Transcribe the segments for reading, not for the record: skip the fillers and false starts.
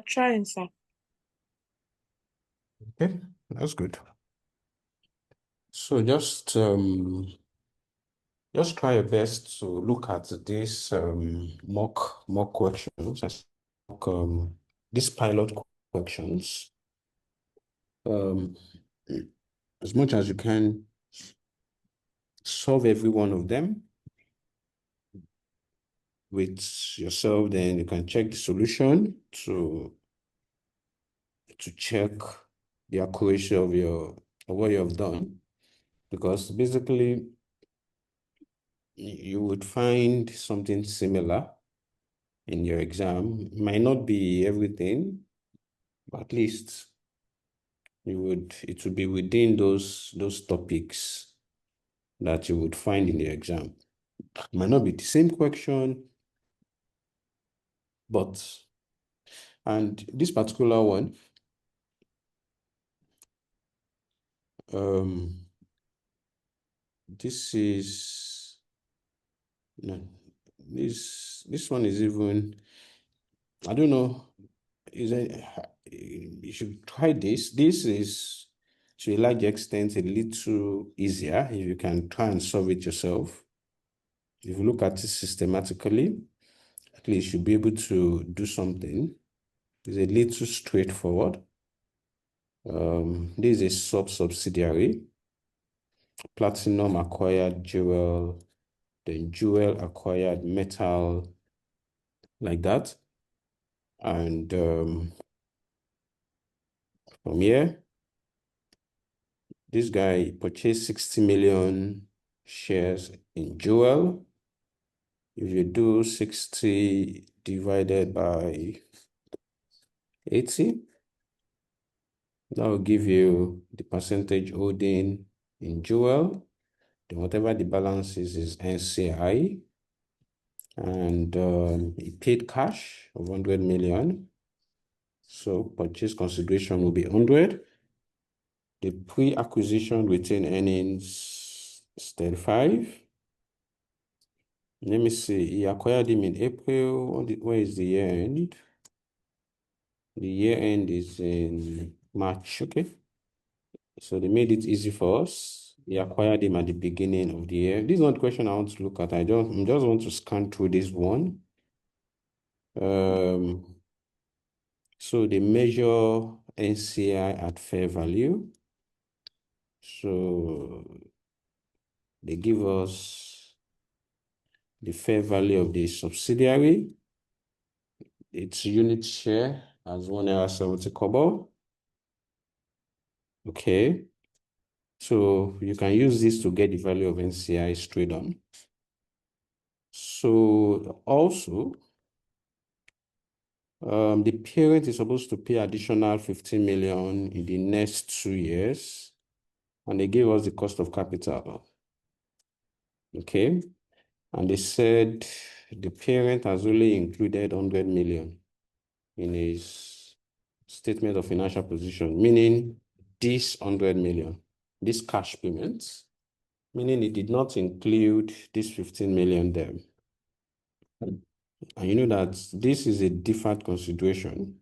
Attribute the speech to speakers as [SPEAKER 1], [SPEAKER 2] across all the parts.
[SPEAKER 1] Trying, sir.
[SPEAKER 2] Okay, that's good. So just try your best to look at this mock questions, these pilot questions, um, as much as you can. Solve every one of them with yourself, then you can check the solution to check the accuracy of what you have done, because basically you would find something similar in your exam. It might not be everything, but at least it would be within those topics that you would find in the exam. It might not be the same question, and this particular one, this is no, this one is even, I don't know, is it, you should try this. This is to a large extent a little easier if you can try and solve it yourself. If you look at it systematically, at least you'll be able to do something. It's a little straightforward. This is a subsidiary. Platinum acquired jewel, then jewel acquired metal, like that. And from here, this guy purchased 60 million shares in jewel. If you do 60 divided by 80, that will give you the percentage holding in jewel. Then whatever the balance is NCI. And he paid cash of 100 million. So purchase consideration will be 100. The pre-acquisition retained earnings is 35. Let me see. He acquired him in April. Where is the year end? The year end is in March. Okay. So they made it easy for us. He acquired him at the beginning of the year. This is not the question I want to look at. I just want to scan through this one. So they measure NCI at fair value. So they give us the fair value of the subsidiary, its unit share as 1.70 kobo. Okay. So you can use this to get the value of NCI straight on. So also, the parent is supposed to pay additional 15 million in the next 2 years, and they gave us the cost of capital. Okay. And they said the parent has only included 100 million in his statement of financial position, meaning this 100 million, this cash payments, meaning it did not include this 15 million there. And you know that this is a deferred consideration.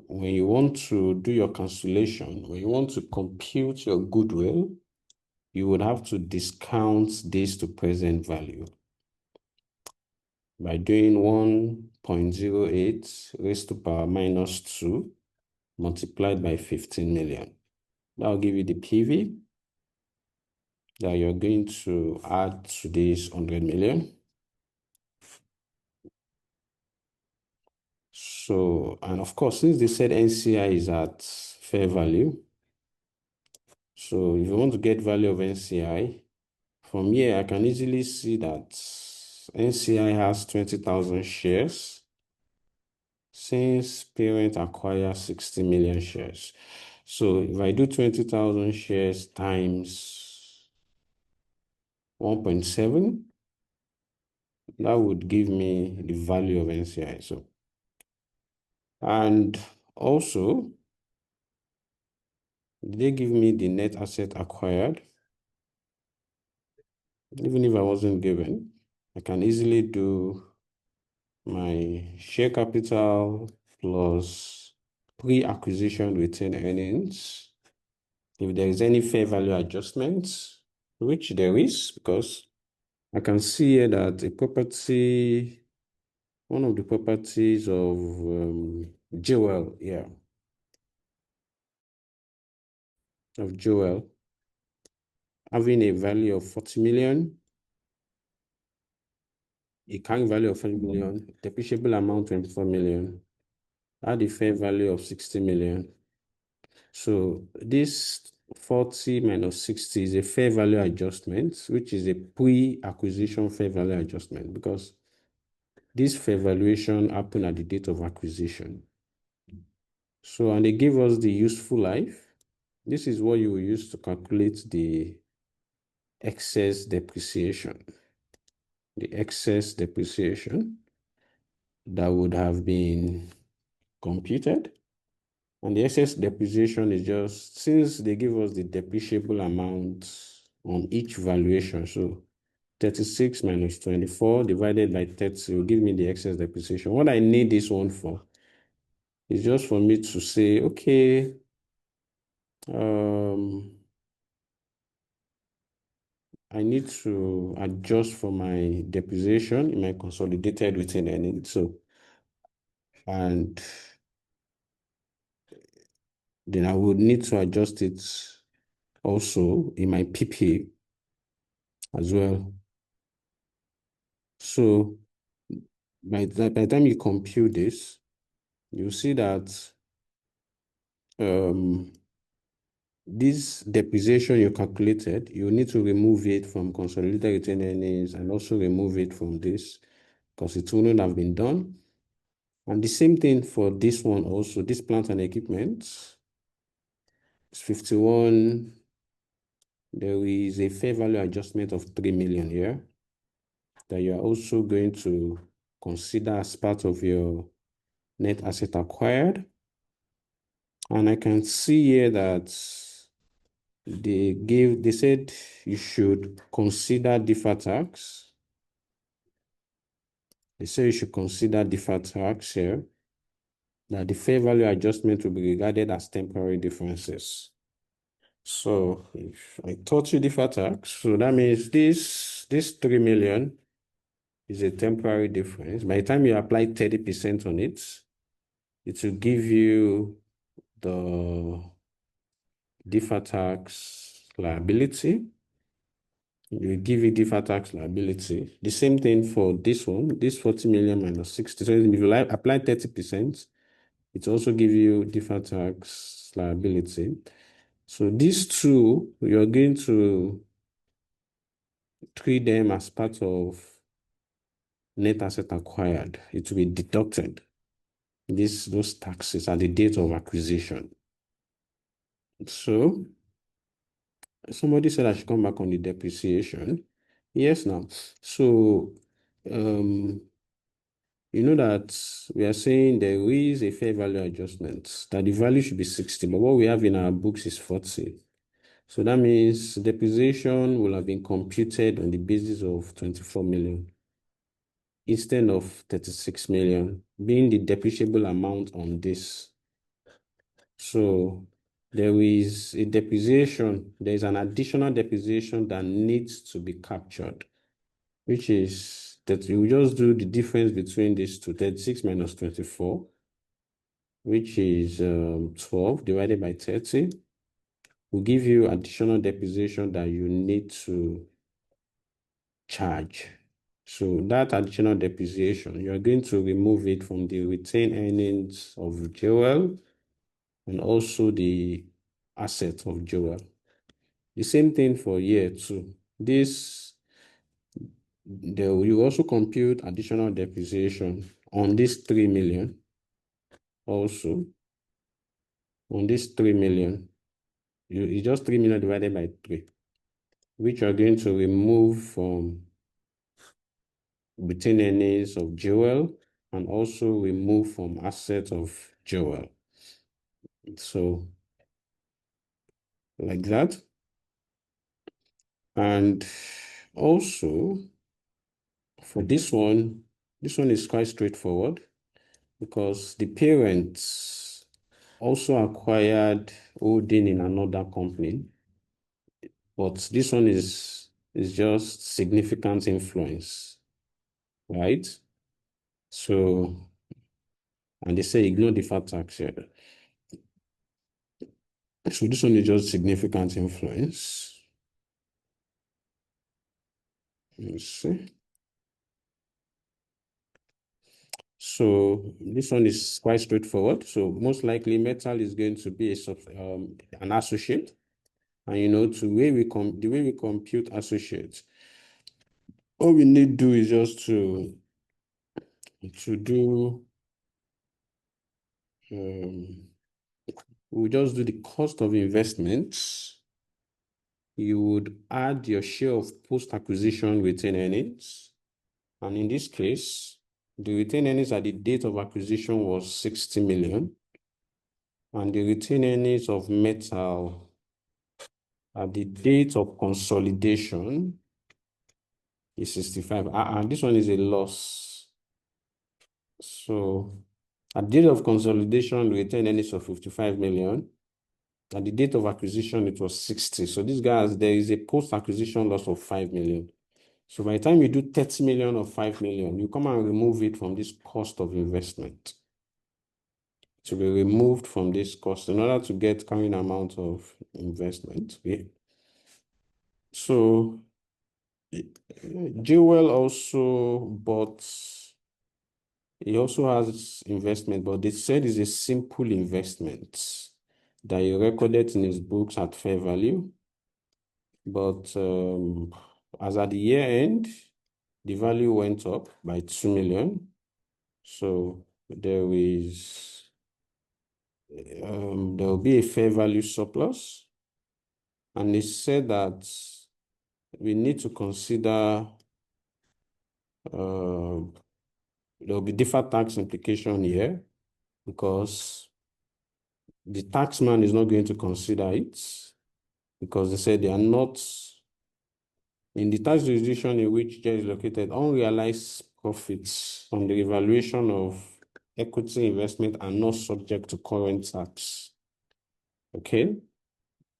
[SPEAKER 2] When you want to do your cancellation, when you want to compute your goodwill, you would have to discount this to present value by doing 1.08 raised to power minus 2 multiplied by 15 million. That will give you the PV that you're going to add to this 100 million. So, and of course, since they said NCI is at fair value, so if you want to get value of NCI, from here, I can easily see that NCI has 20,000 shares since parent acquires 60 million shares. So if I do 20,000 shares times 1.7, that would give me the value of NCI. So, and also, they give me the net asset acquired. Even if I wasn't given, I can easily do my share capital plus pre-acquisition retained earnings. If there is any fair value adjustments, which there is, because I can see here that a property, one of the properties of Jewel, of Jewel, having a value of 40 million, a carrying value of 40 million, depreciable amount 24 million, add a fair value of 60 million. So this 40 minus 60 is a fair value adjustment, which is a pre-acquisition fair value adjustment, because this fair valuation happened at the date of acquisition. So, and they give us the useful life. This is what you will use to calculate the excess depreciation. The excess depreciation that would have been computed. And the excess depreciation is just, since they give us the depreciable amount on each valuation, so 36 minus 24 divided by 30 will give me the excess depreciation. What I need this one for is just for me to say, okay, I need to adjust for my depreciation in my consolidated retained earnings. So, and then I would need to adjust it also in my PP as well. So by the time you compute this, you see that this depreciation you calculated, you need to remove it from consolidated retained earnings and also remove it from this because it wouldn't have been done. And the same thing for this one also, this plant and equipment is 51. There is a fair value adjustment of 3 million here that you are also going to consider as part of your net asset acquired. And I can see here that they said you should consider deferred tax. They say you should consider deferred tax here, that the fair value adjustment will be regarded as temporary differences. So if I taught you deferred tax, so that means this 3 million is a temporary difference. By the time you apply 30% on it, it will give you the deferred tax liability. It will give you deferred tax liability. The same thing for this one, this 40 million minus 60. So if you apply 30%, it also give you deferred tax liability. So these two, you're going to treat them as part of net asset acquired. It will be deducted. Those taxes at the date of acquisition. So somebody said I should come back on the depreciation. Yes, now. So you know that we are saying there is a fair value adjustment, that the value should be 60, but what we have in our books is 40. So that means depreciation will have been computed on the basis of 24 million instead of 36 million, being the depreciable amount on this. So there is a depreciation, there is an additional depreciation that needs to be captured, which is that you just do the difference between these two, 36 minus 24, which is 12 divided by 30, will give you additional depreciation that you need to charge. So that additional depreciation, you're going to remove it from the retained earnings of Joel and also the asset of Joel. The same thing for year two. You also compute additional depreciation on this 3 million. Also, on this 3 million, it's just 3 million divided by 3, which are going to remove from retained earnings of Joel and also remove from assets of Joel. So, like that. And also, for this one is quite straightforward. because the parents also acquired holding in another company, but this one is just significant influence, right? So, and they say ignore the deferred tax here. So this one is just significant influence. Let's see. So this one is quite straightforward. So most likely metal is going to be an associate. And the way we compute associates, all we need to do is just to do we'll just do the cost of investments. You would add your share of post-acquisition retained earnings. And in this case, the retained earnings at the date of acquisition was 60 million. And the retained earnings of metal at the date of consolidation is 65. And this one is a loss. So at the date of consolidation, retained earnings of 55 million. At the date of acquisition, it was 60. So these guys, there is a post-acquisition loss of 5 million. So by the time you do 30 million or 5 million, you come and remove it from this cost of investment. To be removed from this cost in order to get carrying amount of investment. Okay. So Jewel also bought, he also has investment, but they said it's a simple investment that he recorded in his books at fair value. But as at the year end, the value went up by 2 million. So there will be a fair value surplus. And they said that we need to consider there will be deferred tax implication here because the taxman is not going to consider it because they said they are not in the tax jurisdiction in which there is located. Unrealized profits from the revaluation of equity investment are not subject to current tax. Okay,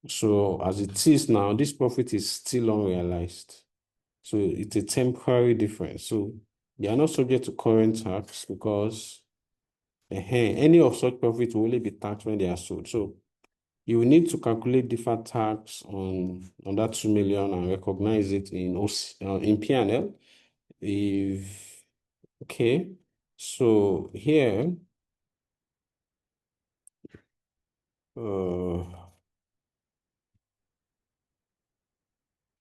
[SPEAKER 2] so as it is now, this profit is still unrealized. So it's a temporary difference. So they are not subject to current tax because any of such profits will only be taxed when they are sold. So you will need to calculate deferred tax on that 2 million and recognize it in P&L. Okay, so here,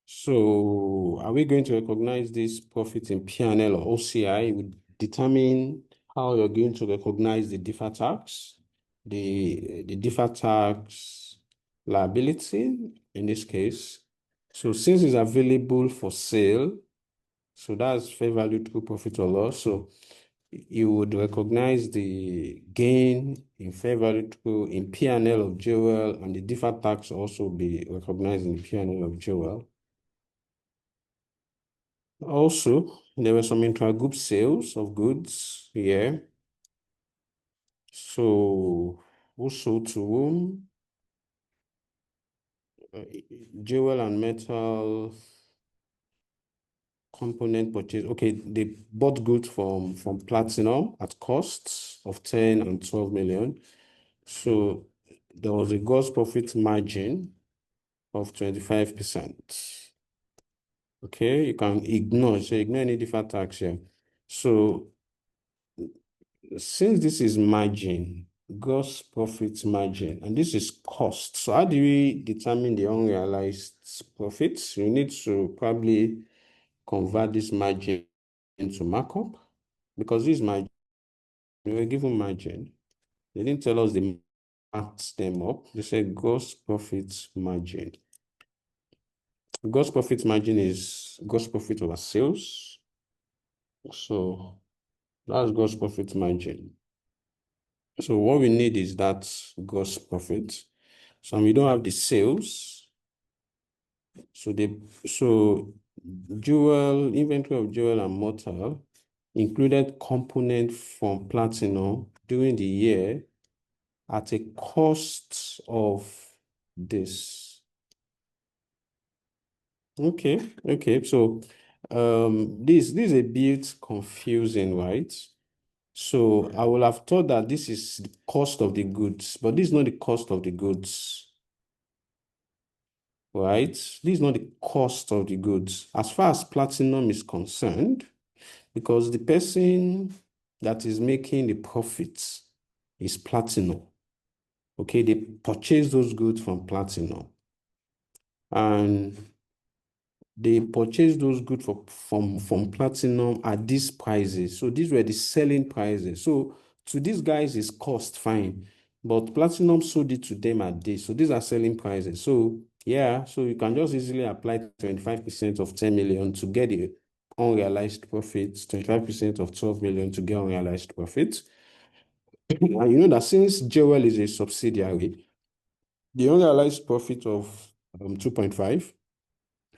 [SPEAKER 2] so are we going to recognize this profit in P&L or OCI? It would determine how you're going to recognize the deferred tax, the deferred tax liability in this case. So since it's available for sale, so that's fair value through profit or loss. So you would recognize the gain in fair value through in P&L of Jewel, and the deferred tax also be recognized in the P&L of Jewel. Also, there were some intra-group sales of goods here. So, who sold to whom? Jewel and metal component purchase. Okay, they bought goods from Platinum at costs of 10 and 12 million. So there was a gross profit margin of 25%. Okay, you can ignore any deferred tax here. So since this is margin, gross profit margin, and this is cost. So how do we determine the unrealized profits? You need to probably convert this margin into markup because this margin, we were given margin. They didn't tell us they marked them up. They said gross profit margin. Gross profit margin is gross profit over sales. So that's gross profit margin. So what we need is that gross profit. So we don't have the sales. So Jewel, inventory of Jewel and metal included component from platinum during the year at a cost of this. Okay. So this is a bit confusing, right? So I would have thought that this is the cost of the goods, but this is not the cost of the goods, right? This is not the cost of the goods as far as platinum is concerned, because the person that is making the profits is platinum. Okay, they purchase those goods from platinum, and they purchase those goods from platinum at these prices. So these were the selling prices. So to these guys, it's cost fine, but platinum sold it to them at this. So these are selling prices. So yeah, so you can just easily apply 25% of 10 million to get the unrealized profits, 25% of 12 million to get unrealized profits. And you know that since Jewel is a subsidiary, the unrealized profit of 2.5,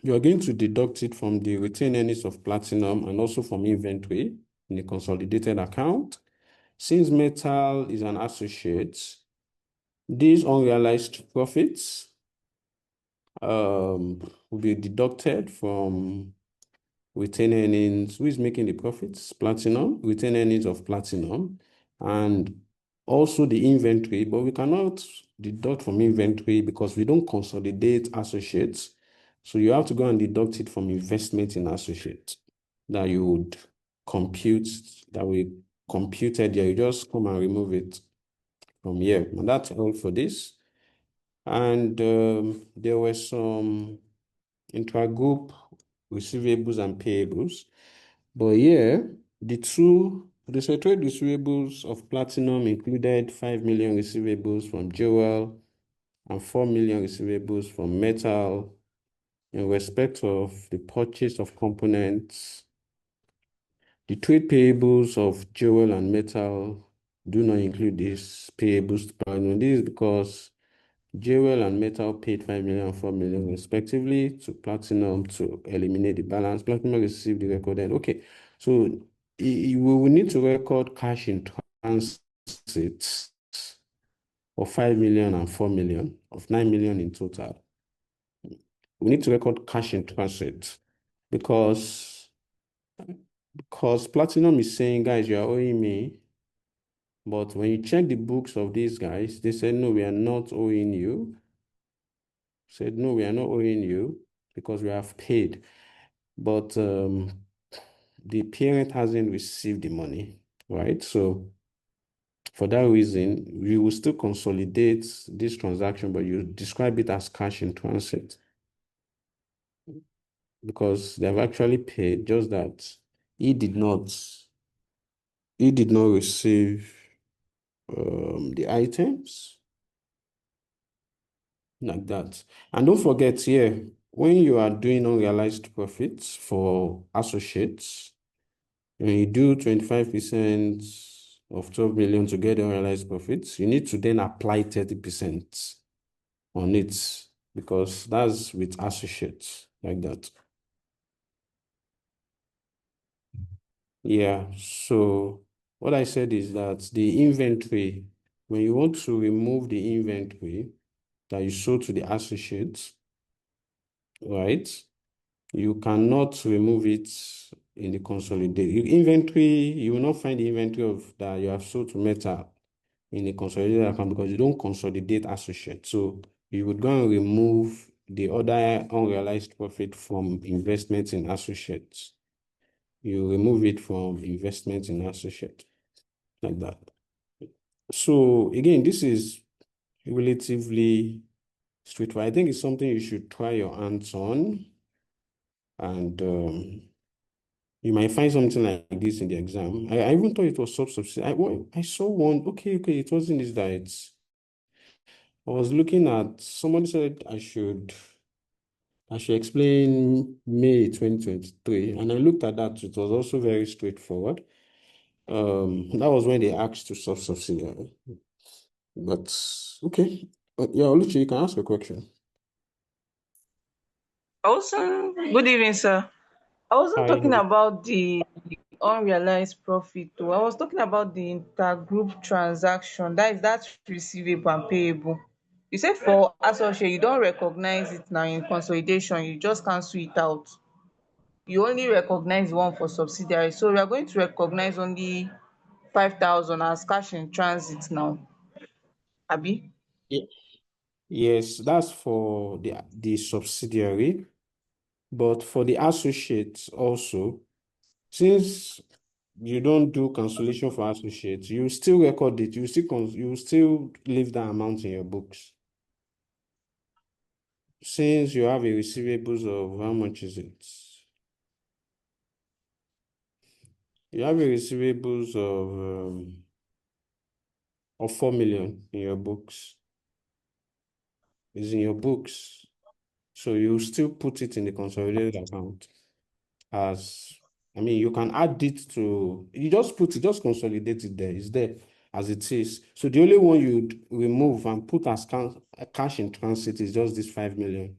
[SPEAKER 2] you are going to deduct it from the retained earnings of platinum and also from inventory in the consolidated account. Since metal is an associate, these unrealized profits will be deducted from retained earnings. Who is making the profits? Platinum, retained earnings of platinum, and also the inventory, but we cannot deduct from inventory because we don't consolidate associates. So you have to go and deduct it from investment in associates that you would compute, that we computed here. You just come and remove it from here. And that's all for this. And there were some intragroup receivables and payables. But here, the trade receivables of platinum included 5 million receivables from jewel and 4 million receivables from metal in respect of the purchase of components. The trade payables of jewel and metal do not include these payables to platinum. This is because jewel and metal paid 5 million and 4 million respectively to platinum to eliminate the balance. Platinum received the recorded. Okay, so we will need to record cash in transit of 5 million and 4 million, of 9 million in total. We need to record cash in transit because platinum is saying, guys, you are owing me. But when you check the books of these guys, they said, no, we are not owing you. Said, no, we are not owing you because we have paid. But the parent hasn't received the money, right? So for that reason, we will still consolidate this transaction, but you describe it as cash in transit because they've actually paid, just that he did not receive the items like that. And don't forget here, when you are doing unrealized profits for associates, when you do 25% of 12 million to get unrealized profits, you need to then apply 30% on it because that's with associates like that. Yeah, so what I said is that the inventory, when you want to remove the inventory that you sold to the associates, right? You cannot remove it in the consolidated inventory. You will not find the inventory of that you have sold to metal in the consolidated account because you don't consolidate associates. So you would go and remove the other unrealized profit from investments in associates. You remove it from investments in associates like that. So again, this is relatively straightforward. I think it's something you should try your hands on, and you might find something like this in the exam. I even thought it was subsidy. I saw one. Okay, it wasn't this that I was looking at, somebody said I should explain May 2023. And I looked at that. It was also very straightforward. That was when they asked to subsidiary. But okay. Yeah, Oluchi, you can ask a question.
[SPEAKER 1] Also, good evening, sir. I wasn't
[SPEAKER 2] Hi.
[SPEAKER 1] talking about the unrealized profit though. I was talking about the intergroup transaction. That is that receivable and payable. You said for associate, you don't recognize it now in consolidation, you just cancel it out. You only recognize one for subsidiary. So we are going to recognize only 5,000 as cash in transit now. Abi?
[SPEAKER 2] Ye- Yes, that's for the subsidiary, but for the associates also, since you don't do cancellation for associates, you still record it, you still leave that amount in your books. Since you have a receivables of how much is it? You have a receivables of 4 million in your books. It's in your books. So you still put it in the consolidated account as, I mean, you can add it to, you just put it, just consolidate it there. It's there as it is. So the only one you'd remove and put as cash in transit is just this 5 million.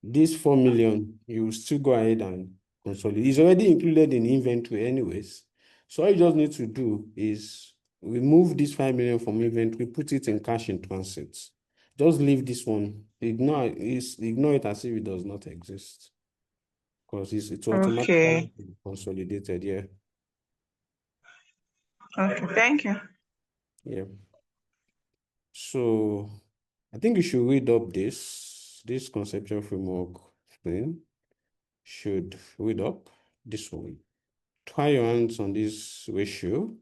[SPEAKER 2] This 4 million, you will still go ahead and consolidate. It's already included in inventory anyways. So all you just need to do is remove this 5 million from inventory, put it in cash in transit. Just leave this one. Ignore it as if it does not exist. Because it's
[SPEAKER 1] Okay.
[SPEAKER 2] automatically consolidated, yeah.
[SPEAKER 1] Okay. Thank you.
[SPEAKER 2] Yeah. So I think you should read up this conceptual framework thing. Should read up this one. Try your hands on this ratio.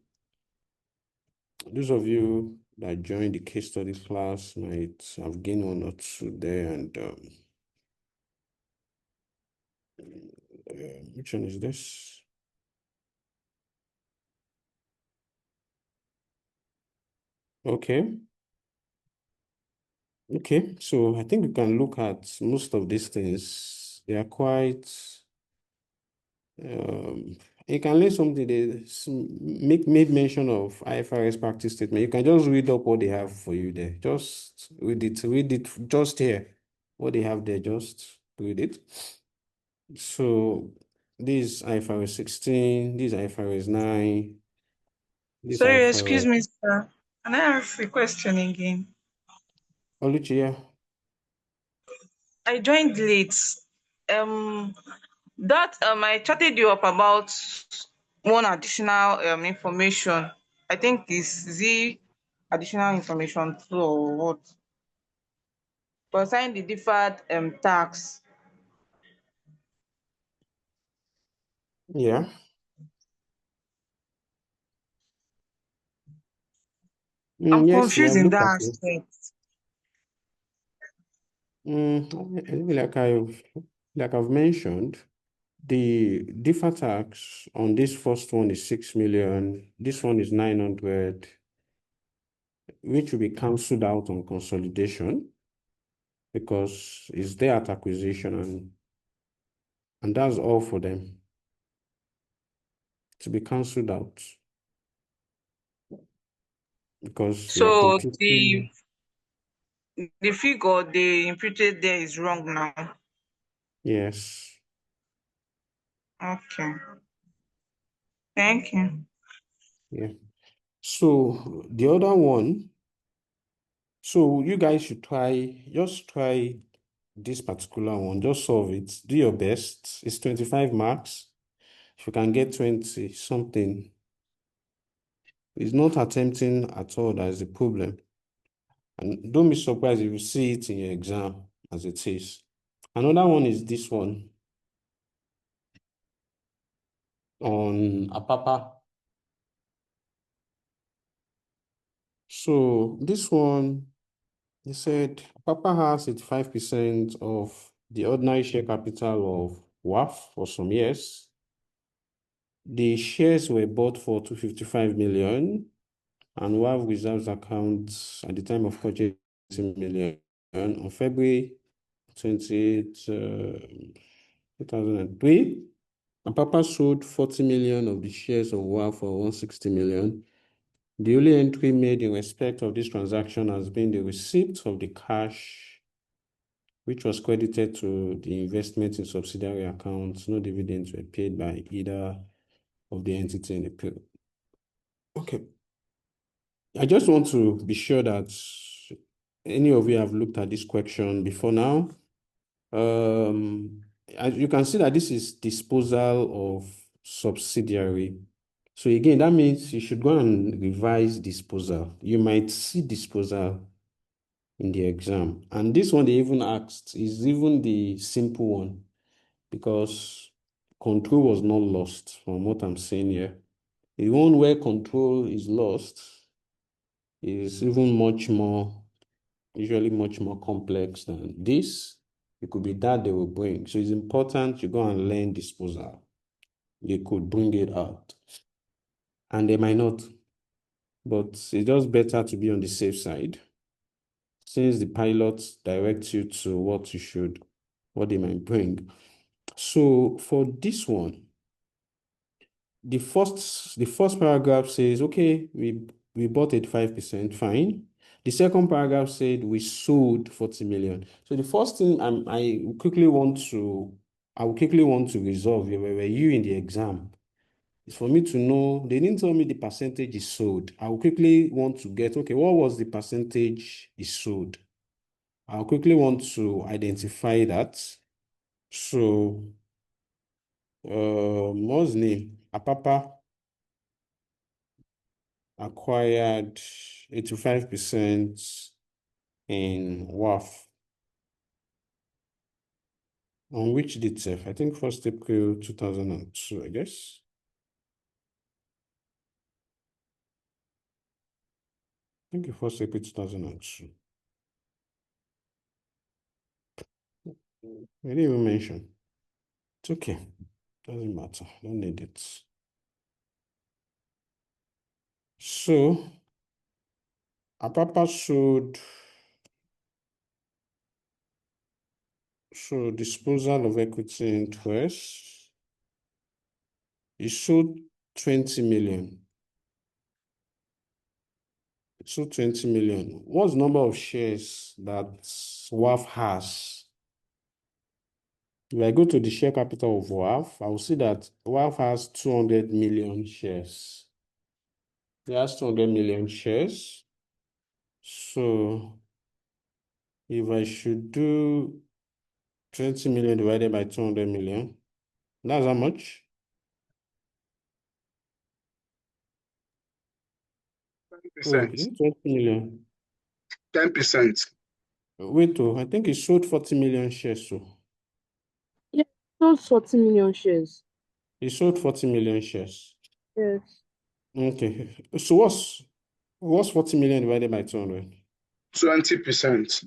[SPEAKER 2] Those of you that joined the case study class might have gained one or two there. And which one is this? Okay. Okay. So I think we can look at most of these things. They are quite, you can learn something. They make mention of IFRS practice statement. You can just read up what they have for you there. Just read it just here. What they have there, just read it. So this IFRS 16, this IFRS 9, this
[SPEAKER 1] Sorry, excuse
[SPEAKER 2] IFRS.
[SPEAKER 1] me, sir. Can I ask a question again?
[SPEAKER 2] Oluchi, yeah.
[SPEAKER 1] I joined late. Um, that I chatted you up about one additional information. I think is the additional information too or what? Concerning the deferred tax.
[SPEAKER 2] Yeah.
[SPEAKER 1] I'm
[SPEAKER 2] Yes, we
[SPEAKER 1] confused
[SPEAKER 2] have
[SPEAKER 1] in
[SPEAKER 2] looked at
[SPEAKER 1] that
[SPEAKER 2] it.
[SPEAKER 1] aspect.
[SPEAKER 2] Like I've mentioned, the deferred tax on this first one is 6 million. This one is 900, which will be cancelled out on consolidation because it's there at acquisition and that's all for them to be cancelled out because we are
[SPEAKER 1] So
[SPEAKER 2] computing.
[SPEAKER 1] the figure they imputed there is wrong now.
[SPEAKER 2] Yes.
[SPEAKER 1] Okay. Thank you.
[SPEAKER 2] Yeah. So the other one, so you guys should just try this particular one, just solve it. Do your best. It's 25 marks. If you can get 20 something, it's not attempting at all that is the problem. And don't be surprised if you see it in your exam as it is. Another one is this one on Apapa. So this one, he said Papa has 85% of the ordinary share capital of WAF for some years. The shares were bought for 255 million, and WAF reserves accounts at the time of purchase 20 million. On February 28, 2003, and Papa sold 40 million of the shares of WAF for 160 million. The only entry made in respect of this transaction has been the receipt of the cash, which was credited to the investment in subsidiary accounts. No dividends were paid by either of the entity in the period. Okay. I just want to be sure that any of you have looked at this question before now. As you can see that this is disposal of subsidiary. So again, that means you should go and revise disposal. You might see disposal in the exam. And this one they even asked is even the simple one because control was not lost from what I'm saying here. The one where control is lost is even usually much more complex than this. It could be that they will bring. So it's important you go and learn disposal. They could bring it out. And they might not. But it's just better to be on the safe side. Since the pilot directs you to what they might bring. So for this one, the first paragraph says, okay, we bought 85%, fine. The second paragraph said we sold 40 million. So the first thing I will quickly want to resolve here, were you in the exam, is for me to know, they didn't tell me the percentage is sold. I will quickly want to get, okay, what was the percentage is sold? I'll quickly want to identify that. So, what's the name? Apapa acquired 85% in WAF. On which date, sef? I think 1st April 2002, I guess. I think it 1st April 2002. I didn't even mention. It's okay. Doesn't matter. Don't need it. So, Apapa sold. So, disposal of equity interest. He sold 20 million. So 20 million. What's the number of shares that WAF has? If I go to the share capital of WAF, I will see that WAF has 200 million shares. It has 200 million shares. So if I should do 20 million divided by 200 million, that's how much?
[SPEAKER 3] 10%.
[SPEAKER 2] Oh, is it 20 million?
[SPEAKER 3] 10%.
[SPEAKER 2] Wait, I think he sold 40 million shares. So
[SPEAKER 4] Yeah, sold 40 million shares.
[SPEAKER 2] he sold 40 million shares.
[SPEAKER 4] Yes.
[SPEAKER 2] Okay. So what's 40 million divided by 200?
[SPEAKER 3] 20%.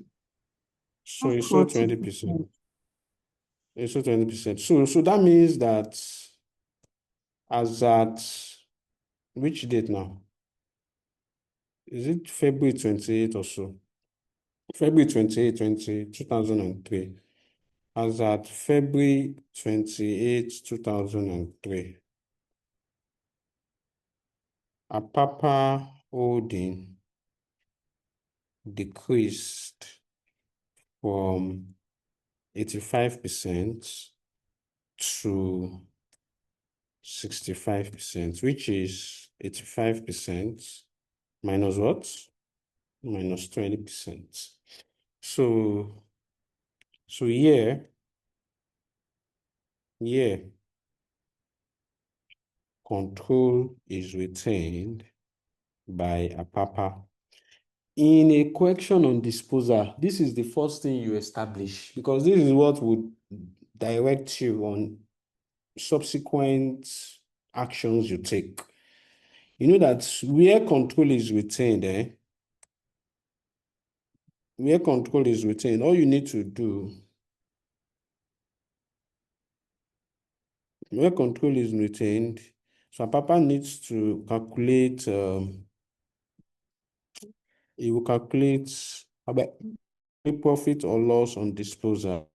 [SPEAKER 2] So he sold 20%. He sold 20%. So that means that as at which date now? Is it February 28 or so? February 28, 2003. As at February 28, 2003. Apapa holding decreased from 85% to 65%, which is 85% minus what? Minus 20%. So here, control is retained by Apapa. In a question on disposal, this is the first thing you establish because this is what would direct you on subsequent actions you take. You know that where control is retained, where control is retained, all you need to do, where control is retained, so Papa needs to calculate, he will calculate about profit or loss on disposal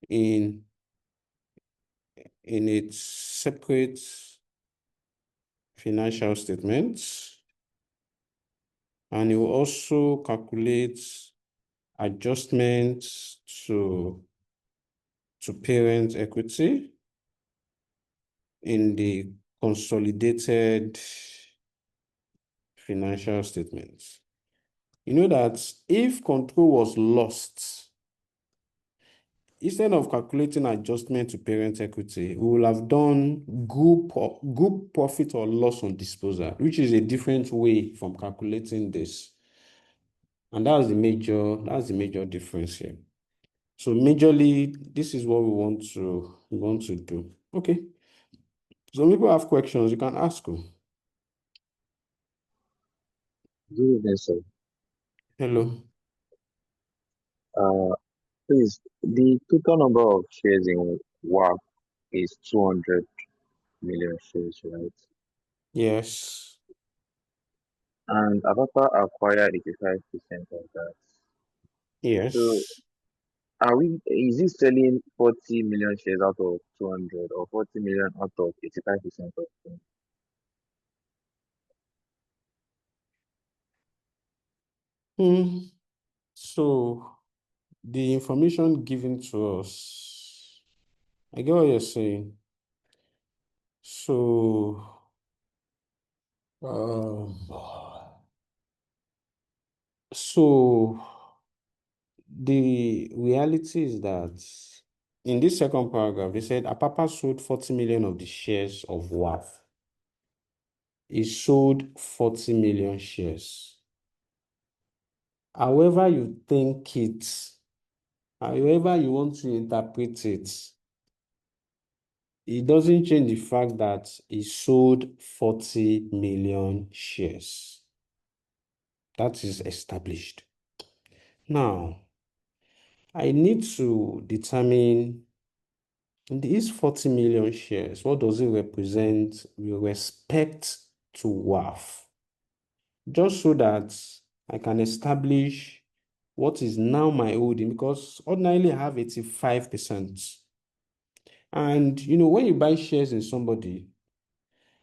[SPEAKER 2] in its separate financial statements. And he will also calculate adjustments to parent equity in the consolidated financial statements. You know that if control was lost, instead of calculating adjustment to parent equity, we will have done group profit or loss on disposal, which is a different way from calculating this. And that's the major difference here. So majorly, this is what we want to do. Okay. Some people have questions, you can ask them.
[SPEAKER 5] Good evening, sir.
[SPEAKER 2] Hello.
[SPEAKER 5] Uh, Please, the total number of shares in WAP is 200 million shares, right?
[SPEAKER 2] Yes.
[SPEAKER 5] And Abapa acquired 85% of that. So,
[SPEAKER 2] Yes.
[SPEAKER 5] is he selling 40 million shares out of 200 or 40 million out of 85% of them?
[SPEAKER 2] So the information given to us, I get what you're saying. So um, so the reality is that in this second paragraph, they said Apapa sold 40 million of the shares of WAF. He sold 40 million shares. However you think it, however you want to interpret it doesn't change the fact that he sold 40 million shares. That is established. Now, I need to determine these 40 million shares, what does it represent with respect to WAF? Just so that I can establish what is now my holding, because ordinarily I have 85%. And when you buy shares in somebody,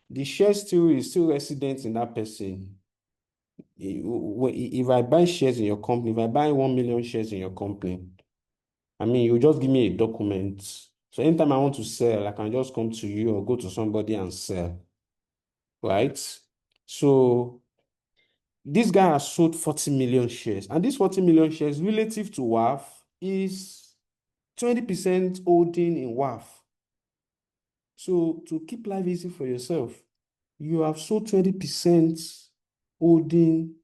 [SPEAKER 2] the share is still resident in that person. If I buy shares in your company, if I buy 1 million shares in your company, I mean, you just give me a document. So anytime I want to sell, I can just come to you or go to somebody and sell, right? So this guy has sold 40 million shares, and this 40 million shares relative to WAF is 20% holding in WAF. So to keep life easy for yourself, you have sold 20% holding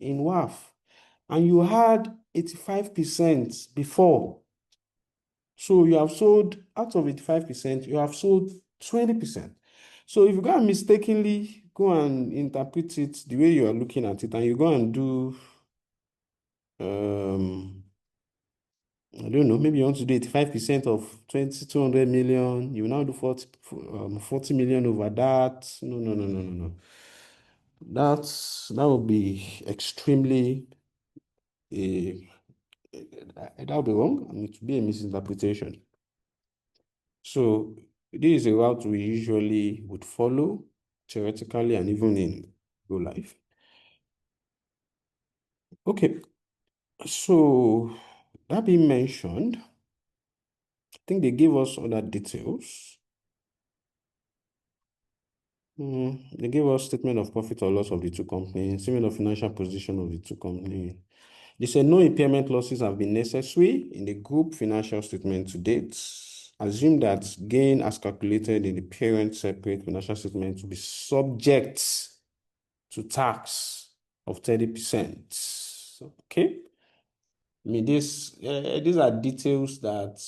[SPEAKER 2] in WAF, and you had 85% before. So you have sold, out of 85%, you have sold 20%. So if you go and mistakenly go and interpret it the way you are looking at it, and you go and do, I don't know, maybe you want to do 85% of 200 million, you now do 40 million over that. No. That would be extremely, that would be wrong, and it would be a misinterpretation. So this is a route we usually would follow, theoretically and even in real life. Okay, so that being mentioned, I think they gave us other details. They gave us statement of profit or loss of the two companies, statement of financial position of the two companies. They said no impairment losses have been necessary in the group financial statement to date. Assume that gain as calculated in the parent separate financial statement to be subject to tax of 30%. Okay. I mean, these are details that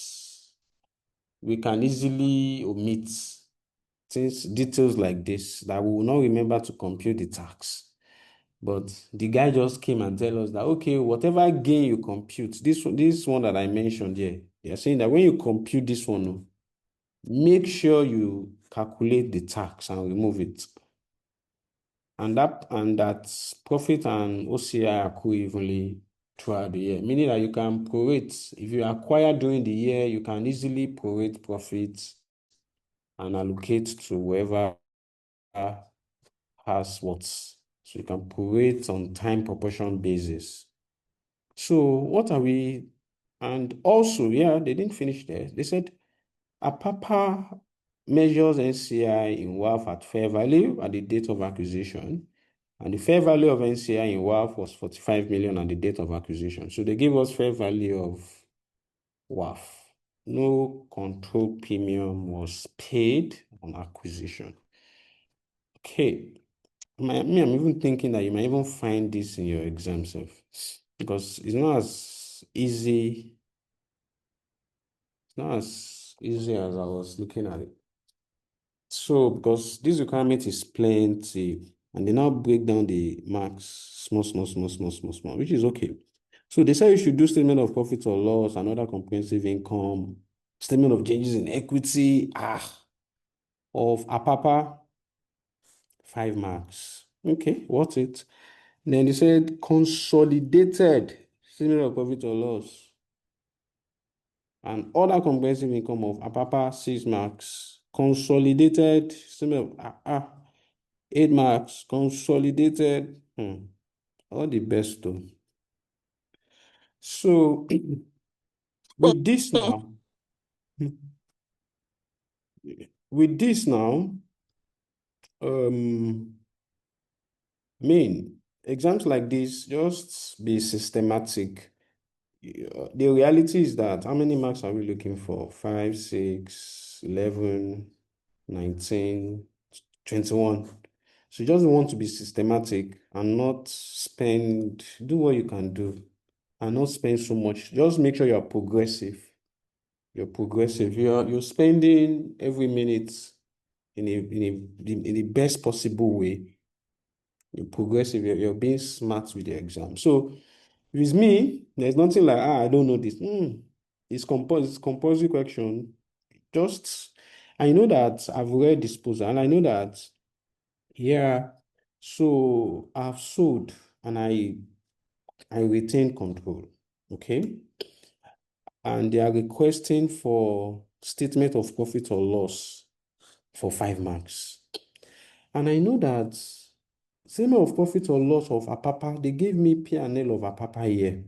[SPEAKER 2] we can easily omit. Things, details like this that we will not remember to compute the tax. But the guy just came and tell us that, okay, whatever gain you compute, this one that I mentioned here, they are saying that when you compute this one, make sure you calculate the tax and remove it. And that profit and OCI accrue evenly throughout the year, meaning that you can prorate. If you acquire during the year, you can easily prorate profits and allocate to whoever has what. So you can prorate on time proportion basis. So what are we? And also, yeah, they didn't finish there. They said Apapa measures NCI in WAF at fair value at the date of acquisition. And the fair value of NCI in WAF was 45 million at the date of acquisition. So they gave us fair value of WAF. No control premium was paid on acquisition. Okay. I'm even thinking that you might even find this in your exam self, because it's not as easy. It's not as easy as I was looking at it. So, because this requirement is plenty, and they now break down the marks small, which is okay. So they say you should do statement of profit or loss, and other comprehensive income, statement of changes in equity, of APAPA, 5 marks. Okay, what's it? Then they said consolidated statement of profit or loss, and other comprehensive income of APAPA, 6 marks. Consolidated statement of 8 marks. Consolidated. All the best though. So with this now, exams like this, just be systematic. The reality is that how many marks are we looking for? 5, 6, 11, 19, 21. So you just want to be systematic and not do what you can do and not spend so much. Just make sure you're progressive. You're progressive. You're spending every minute in the best possible way. You're progressive. You're being smart with the exam. So with me, there's nothing like, I don't know this. It's compulsory question. I know that I've read disposal, and I know that, yeah, so I've sold and I retain control. Okay. And they are requesting for statement of profit or loss for 5 marks. And I know that statement of profit or loss of APAPA, they gave me P&L of APAPA here.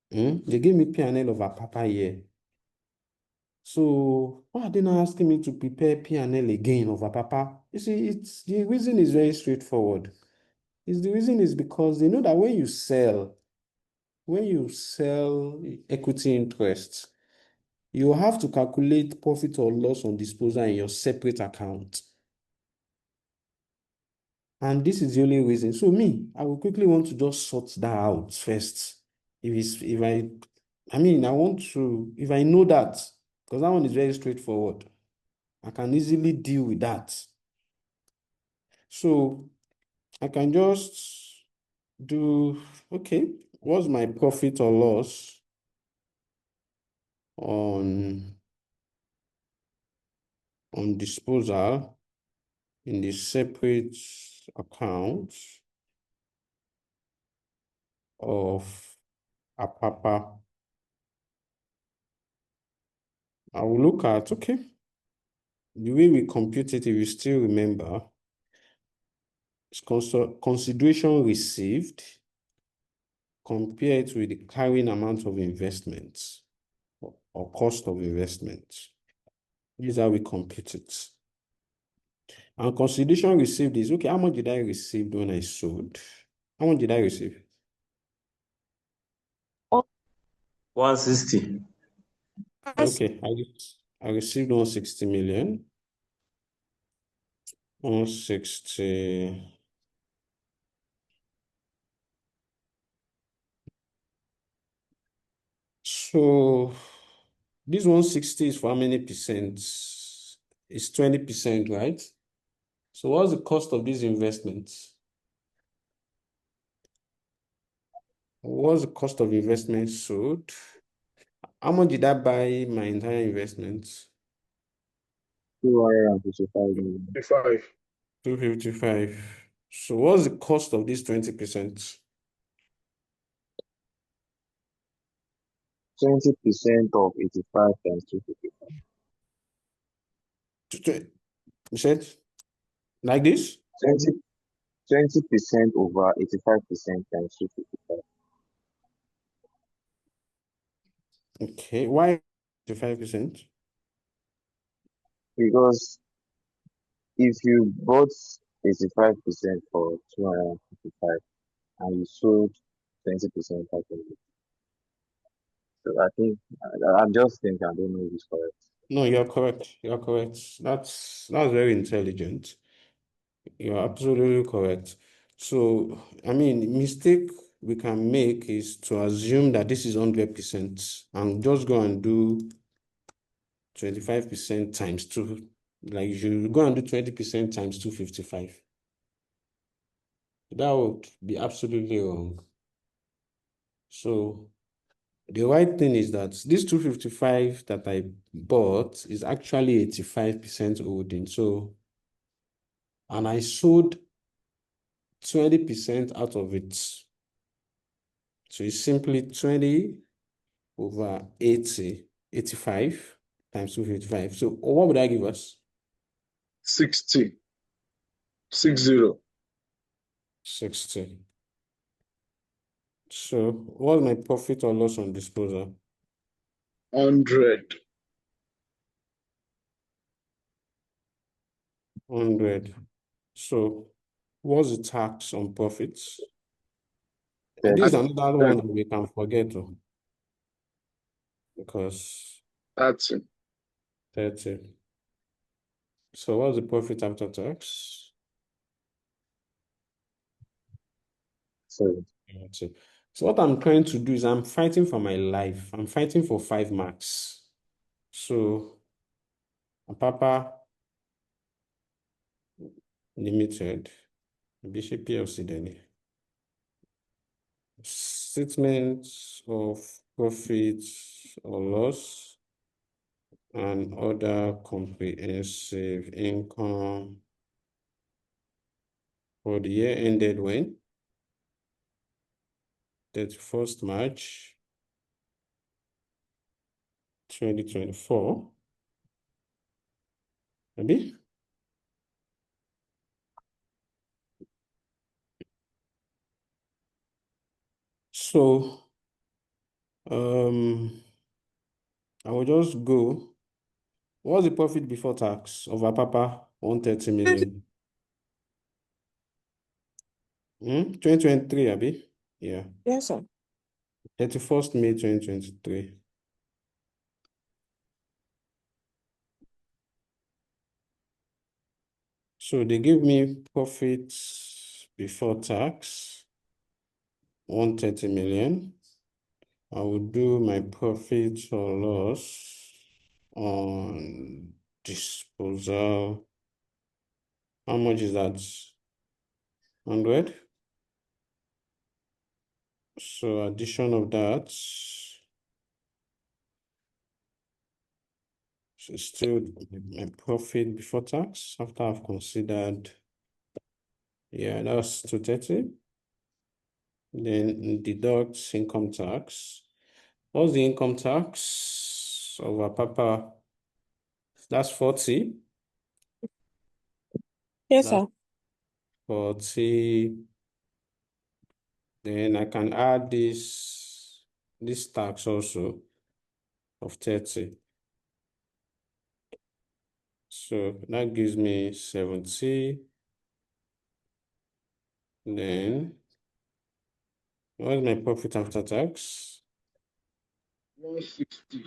[SPEAKER 2] They gave me P&L of APAPA here. So why are they not asking me to prepare P&L again of APAPA? You see, the reason is very straightforward. The reason is because they know that when you sell equity interests, you have to calculate profit or loss on disposal in your separate account. And this is the only reason. So I will quickly want to just sort that out first. If I know that, because that one is very straightforward, I can easily deal with that. So I can just do, okay, what's my profit or loss on disposal in the separate account of APAPA? I will look at, okay, the way we compute it, if you still remember, it's consideration received compared with the carrying amount of investments or cost of investments. This is how we compute it. And consideration received is, okay, how much did I receive when I sold? How much did I receive?
[SPEAKER 6] 160.
[SPEAKER 2] Okay, I received 160 million. 160. So this 160 is for how many percent? It's 20%, right? So what's the cost of these investments? What's the cost of investments sold? How much did I buy my entire investments?
[SPEAKER 5] 255 million.
[SPEAKER 3] 55.
[SPEAKER 2] 255. So what's the cost of this 20%?
[SPEAKER 5] 20% of 85 times 255.
[SPEAKER 2] You said like this?
[SPEAKER 5] 20% over 85% times 255.
[SPEAKER 2] Okay, why 5%?
[SPEAKER 5] Because if you bought 85% for 255 and you sold 20% out of it, so I think I'm just thinking I don't know if it's correct.
[SPEAKER 2] No, you're correct. You're correct. That's very intelligent. You're absolutely correct. So, I mean, mistake we can make is to assume that this is 100% and just go and do 25% times two. Like you go and do 20% times 255. That would be absolutely wrong. So the right thing is that this 255 that I bought is actually 85% holding. So, and I sold 20% out of it. So it's simply 20 over 80, 85 times 255. So what would that give us?
[SPEAKER 3] 60. 60.
[SPEAKER 2] 60. So what's my profit or loss on disposal?
[SPEAKER 3] 100.
[SPEAKER 2] 100. So what's the tax on profits? And this is
[SPEAKER 5] 30.
[SPEAKER 2] another one that we can forget because
[SPEAKER 3] 30.
[SPEAKER 2] 30. So what's the profit after tax?
[SPEAKER 5] 70.
[SPEAKER 2] 30. So what I'm trying to do is I'm fighting for my life. I'm fighting for 5 marks. So Papa Limited, Bishop PLC then. Statements of profits or loss and other comprehensive income for the year ended when? 31st March 2024. Maybe? So I will just go. What's the profit before tax of our papa? 130 million. 2023, Abi? Yeah.
[SPEAKER 1] Yes, sir.
[SPEAKER 2] 31st May 2023. So they give me profits before tax, 130 million. I will do my profit or loss on disposal. How much is that? 100. So addition of that, so still my profit before tax after I've considered, yeah, that's 230. Then deduct income tax. What's the income tax of our papa? That's 40.
[SPEAKER 1] Yes,
[SPEAKER 2] That's
[SPEAKER 1] sir.
[SPEAKER 2] 40. Then I can add this tax also of 30. So that gives me 70. Then what's my profit after tax?
[SPEAKER 3] 160.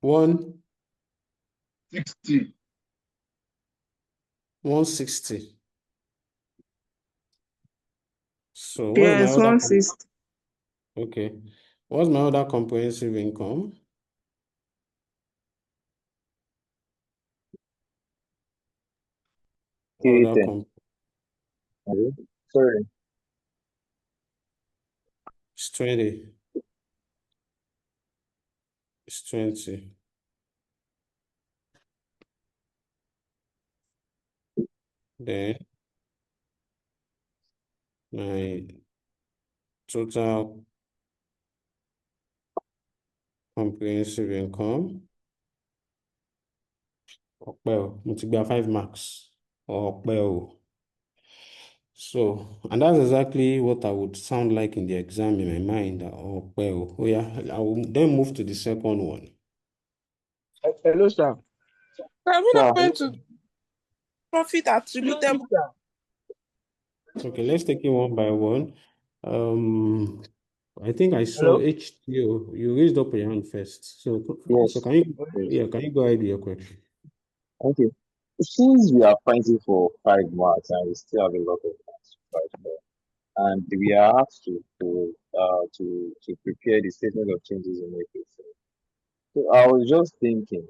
[SPEAKER 2] 160.
[SPEAKER 3] 60.
[SPEAKER 2] 160. So what's my
[SPEAKER 1] Yes,
[SPEAKER 2] other
[SPEAKER 1] 160.
[SPEAKER 2] okay? What's my other comprehensive income? Other
[SPEAKER 5] K10.
[SPEAKER 2] comp
[SPEAKER 5] Sorry.
[SPEAKER 2] is 20. It's 20. Then my total comprehensive income. Ọpẹ́ o, mo ti gba 5 marks. Ọpẹ́ o. So, and that's exactly what I would sound like in the exam in my mind. Ọpẹ́ o. Oh yeah, I will then move to the second one.
[SPEAKER 6] Hello, sir.
[SPEAKER 4] Are we
[SPEAKER 5] So
[SPEAKER 4] not going to profit attributable?
[SPEAKER 2] Okay, let's take it one by one. I think I saw
[SPEAKER 6] Hello?
[SPEAKER 2] HTO. You raised up your hand first. So
[SPEAKER 5] yes,
[SPEAKER 2] can you,
[SPEAKER 5] yes.
[SPEAKER 2] yeah, can you go ahead with your question?
[SPEAKER 5] Okay. Since we are fighting for 5 months and we still have a lot of months to fight for, and we are asked to prepare the statement of changes in equity. So I was just thinking,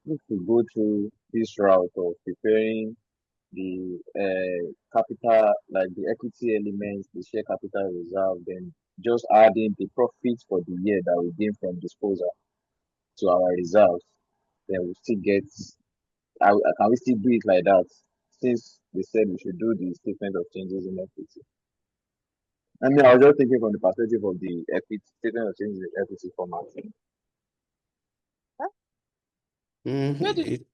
[SPEAKER 5] if we go through this route of preparing the capital, like the equity elements, the share capital reserve, then just adding the profits for the year that we gain from disposal to our reserves, then we still get. Can we still do it like that? Since they said we should do the statement of changes in equity. I mean, I was just thinking from the perspective of the equity statement of changes in equity format.
[SPEAKER 4] Huh?
[SPEAKER 2] Mm,
[SPEAKER 4] Where did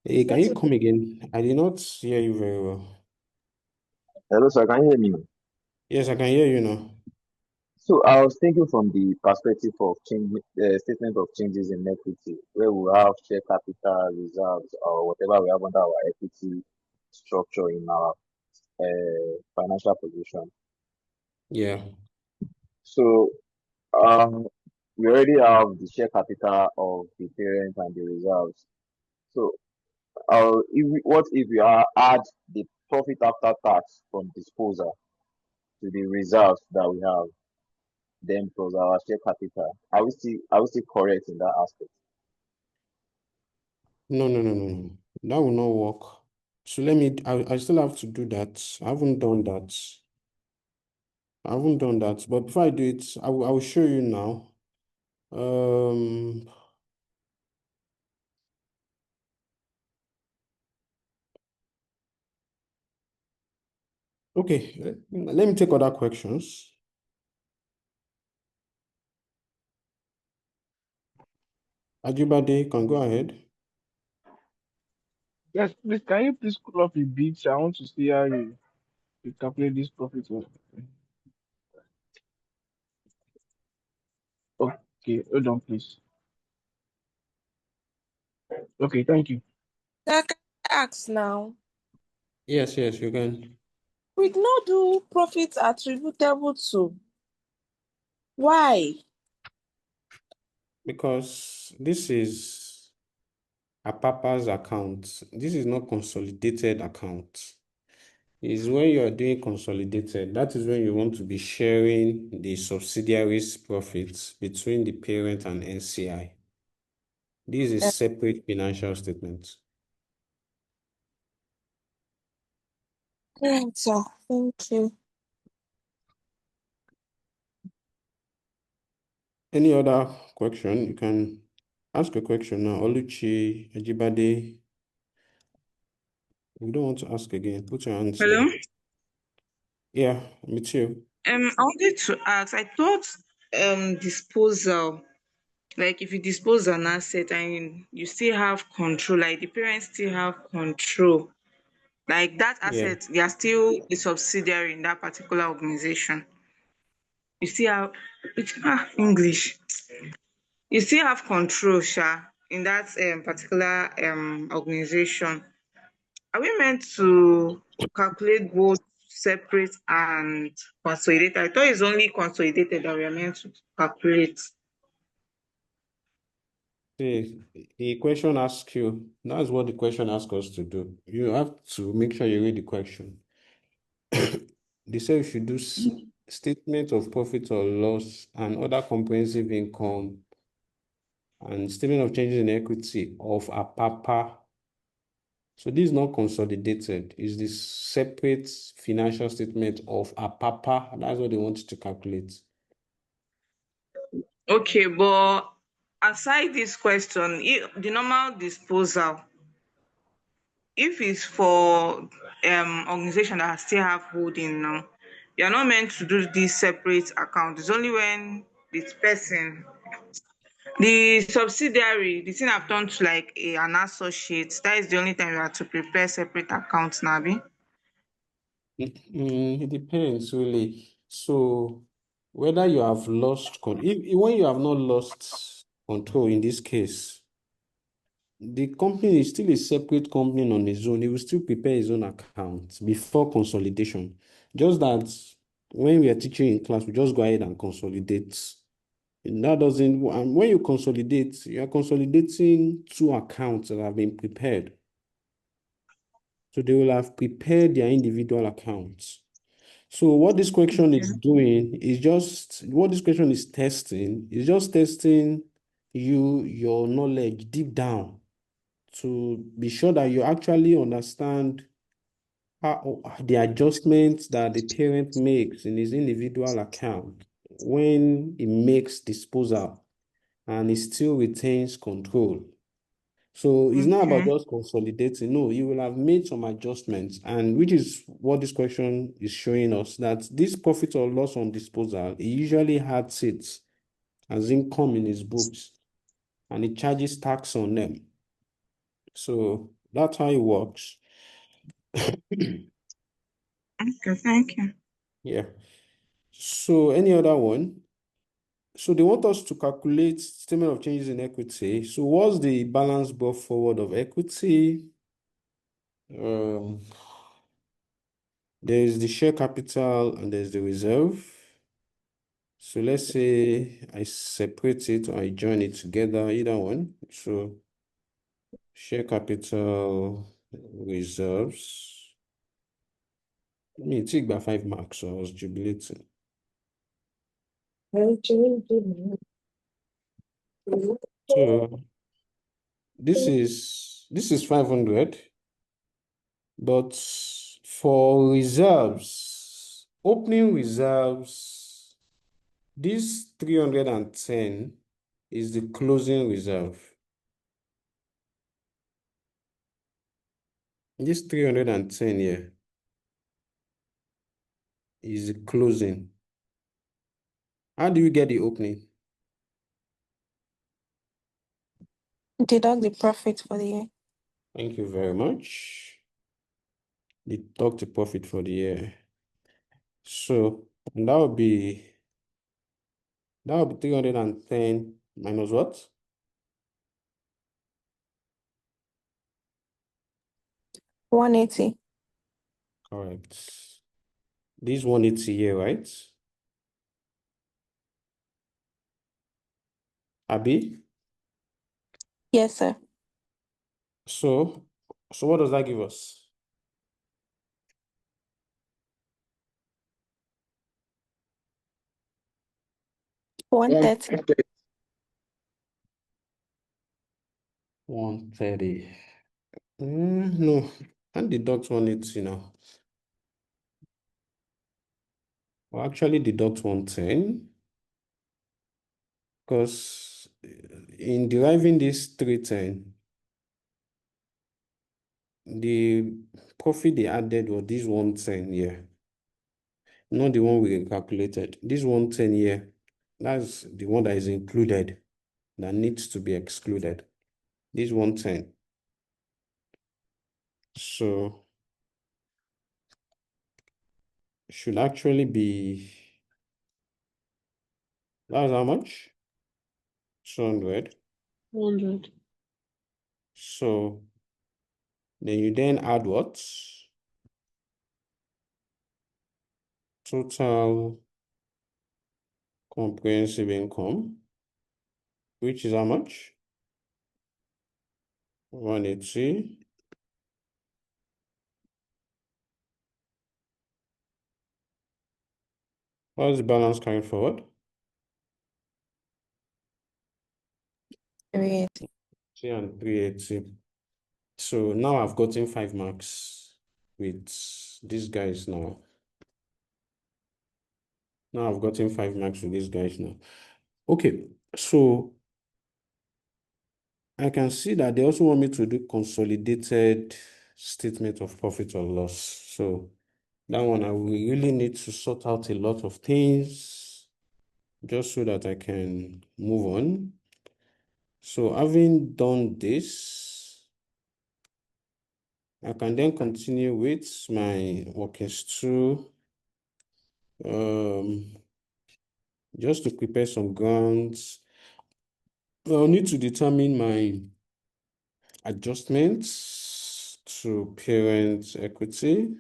[SPEAKER 4] you
[SPEAKER 2] can
[SPEAKER 4] get
[SPEAKER 2] you
[SPEAKER 4] it?
[SPEAKER 2] come again? I did not hear you very well.
[SPEAKER 5] Hello, sir. Can you hear me now?
[SPEAKER 2] Yes, I can hear you now.
[SPEAKER 5] So I was thinking from the perspective of statement of changes in equity, where we have share capital reserves or whatever we have under our equity structure in our financial position.
[SPEAKER 2] Yeah.
[SPEAKER 5] So we already have the share capital of the parent and the reserves. So what if we add the profit after tax from disposal to the reserves that we have, then plus our share capital? Are we still correct in that aspect?
[SPEAKER 2] No, no, no, no, no. That will not work. So I still have to do that. I haven't done that. I haven't done that. But before I do it, I will show you now. Um, okay, let me take other questions. Ajibade, can go ahead.
[SPEAKER 6] Yes, please, can you please cool off a bit? I want to see how you calculate this profit. Okay, hold on, please. Okay, thank you.
[SPEAKER 4] Like I ask now.
[SPEAKER 2] Yes, yes, you can.
[SPEAKER 4] We not do profit attributable to. Why?
[SPEAKER 2] Because this is a papa's account. This is not consolidated account. Is when you are doing consolidated, that is when you want to be sharing the subsidiaries' profits between the parent and NCI. This is a separate financial statement.
[SPEAKER 4] Right, sir. Thank you.
[SPEAKER 2] Any other question? You can ask a question now. Oluchi, Ajibade. If you don't want to ask again, put your hands
[SPEAKER 1] Hello.
[SPEAKER 2] down. Yeah, me too.
[SPEAKER 1] I wanted to ask. I thought disposal, like if you dispose an asset and you still have control, like the parents still have control, like that
[SPEAKER 2] Yeah.
[SPEAKER 1] asset, they are still a subsidiary in that particular organization. You still have English. You still have control, Sha, in that particular organization. Are we meant to calculate both separate and consolidated? I thought it's only consolidated that we are meant to calculate.
[SPEAKER 2] See, the question asks you, that's what the question asks us to do. You have to make sure you read the question. They say you should do statement of profit or loss and other comprehensive income and statement of changes in equity of a papa. So this is not consolidated. It's the separate financial statement of a papa. That's what they want you to calculate.
[SPEAKER 1] Okay, but aside this question, the normal disposal, if it's for organization that still have holding now, you're not meant to do this separate account. It's only when this person, the subsidiary, the thing have turned to like an associate, that is the only time you have to prepare separate accounts, Nabi.
[SPEAKER 2] It depends really. So whether you have lost when you have not lost control in this case, the company is still a separate company on its own. He will still prepare his own account before consolidation. Just that when we are teaching in class, we just go ahead and consolidate. And that doesn't, and when you consolidate, you are consolidating two accounts that have been prepared. So they will have prepared their individual accounts. So what this question is doing is just, what this question is testing is just testing your knowledge deep down to be sure that you actually understand how the adjustments that the parent makes in his individual account when he makes disposal and he still retains control. So it's not about
[SPEAKER 1] Okay.
[SPEAKER 2] just consolidating. No, you will have made some adjustments, and which is what this question is showing us, that this profit or loss on disposal, he usually had it as income in his books, and he charges tax on them. So that's how it works.
[SPEAKER 1] Okay, thank you.
[SPEAKER 2] Yeah. So any other one? So they want us to calculate statement of changes in equity. So what's the balance brought forward of equity? There's the share capital and there's the reserve. So let's say I separate it or I join it together, either one. So share capital reserves. I mean, take by 5 marks, so I was jubilating. So this is 500, but for reserves, opening reserves, this 310 is the closing reserve. This 310 here is the closing. How do you get the opening?
[SPEAKER 7] Deduct the profit for the year.
[SPEAKER 2] Thank you very much. Deduct the profit for the year. So that would be 310 minus what?
[SPEAKER 7] 180.
[SPEAKER 2] Correct. This 180 here, right? Abi?
[SPEAKER 7] Yes, sir.
[SPEAKER 2] So what does that give us?
[SPEAKER 7] One
[SPEAKER 3] 130.
[SPEAKER 7] thirty.
[SPEAKER 2] 130. No, and deduct 180 now. We'll actually deduct 110 because in deriving this 310, the profit they added was this 110 here, not the one we calculated. This 110 here, that's the one that is included, that needs to be excluded. This 110. So should actually be, that's how much? 200.
[SPEAKER 4] 100.
[SPEAKER 2] So then you then add what? Total comprehensive income, which is how much? 180. What's the balance carrying forward?
[SPEAKER 7] 380.
[SPEAKER 2] 380. So now I've gotten 5 marks with these guys now. Now I've gotten 5 marks with these guys now. Okay, so I can see that they also want me to do consolidated statement of profit or loss. So that one I will really need to sort out a lot of things just so that I can move on. So having done this, I can then continue with my workings 2. Just to prepare some grounds. I'll need to determine my adjustments to parent equity.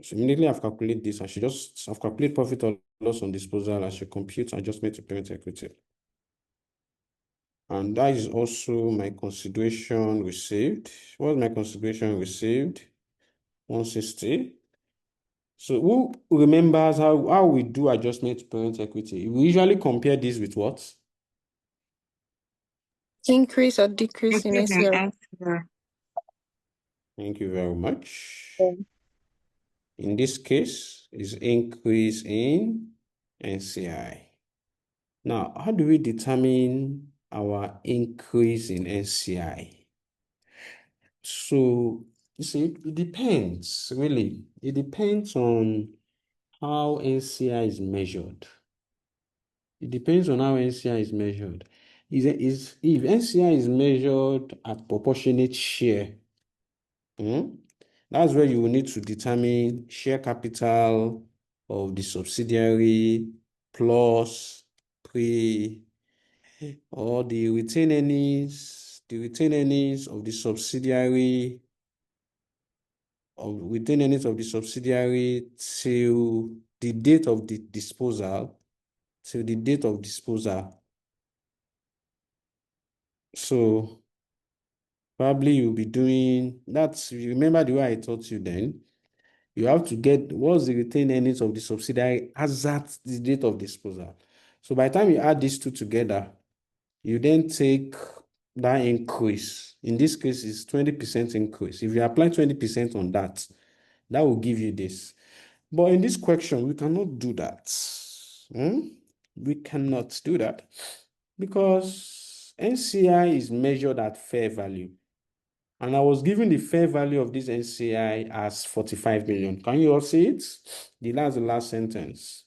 [SPEAKER 2] So immediately I've calculated this, I've calculated profit or loss on disposal. I should compute adjustment to parent equity. And that is also my consideration received. What's my consideration received? 160. So who remembers how we do adjustment to parent equity? We usually compare this with what?
[SPEAKER 7] Increase or decrease in
[SPEAKER 1] Increase in
[SPEAKER 7] SCR.
[SPEAKER 1] NCR.
[SPEAKER 2] Thank you very much.
[SPEAKER 4] Um,
[SPEAKER 2] In this case, is increase in NCI. Now, how do we determine our increase in NCI? So, you see, it depends, really. It depends on how NCI is measured. It depends on how NCI is measured. If NCI is measured at proportionate share, that's where you will need to determine share capital of the subsidiary plus pre or the retained earnings of the subsidiary till the date of the disposal, So probably you'll be doing that. You remember the way I taught you then? You have to get what's the retained earnings of the subsidiary as at the date of disposal. So by the time you add these two together, you then take that increase. In this case, it's 20% increase. If you apply 20% on that, that will give you this. But in this question, we cannot do that. We cannot do that because NCI is measured at fair value. And I was given the fair value of this NCI as 45 million. Can you all see it? The last sentence.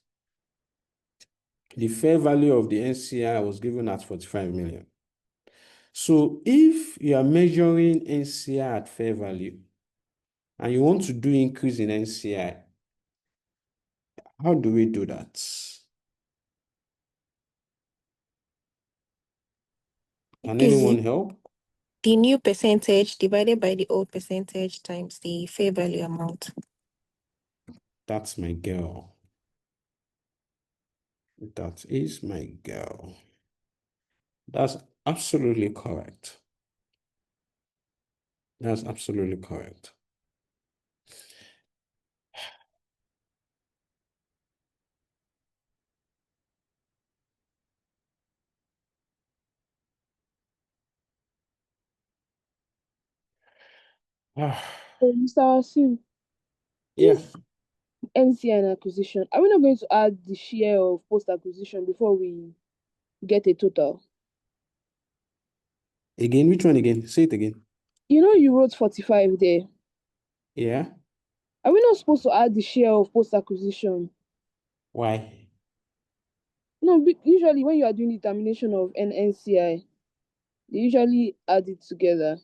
[SPEAKER 2] The fair value of the NCI was given at 45 million. So if you are measuring NCI at fair value and you want to do increase in NCI, how do we do that? Can anyone
[SPEAKER 7] Easy.
[SPEAKER 2] help?
[SPEAKER 7] The new percentage divided by the old percentage times the fair value amount.
[SPEAKER 2] That's my girl. That is my girl. That's absolutely correct. That's absolutely correct.
[SPEAKER 4] Mr. Wasim,
[SPEAKER 2] Yeah.
[SPEAKER 4] this NCN acquisition, are we not going to add the share of post acquisition before we get a total?
[SPEAKER 2] Again, which one again? Say it again.
[SPEAKER 4] You know, you wrote 45 there.
[SPEAKER 2] Yeah.
[SPEAKER 4] Are we not supposed to add the share of post acquisition?
[SPEAKER 2] Why?
[SPEAKER 4] No, usually when you are doing the termination of an NCI, they usually add it together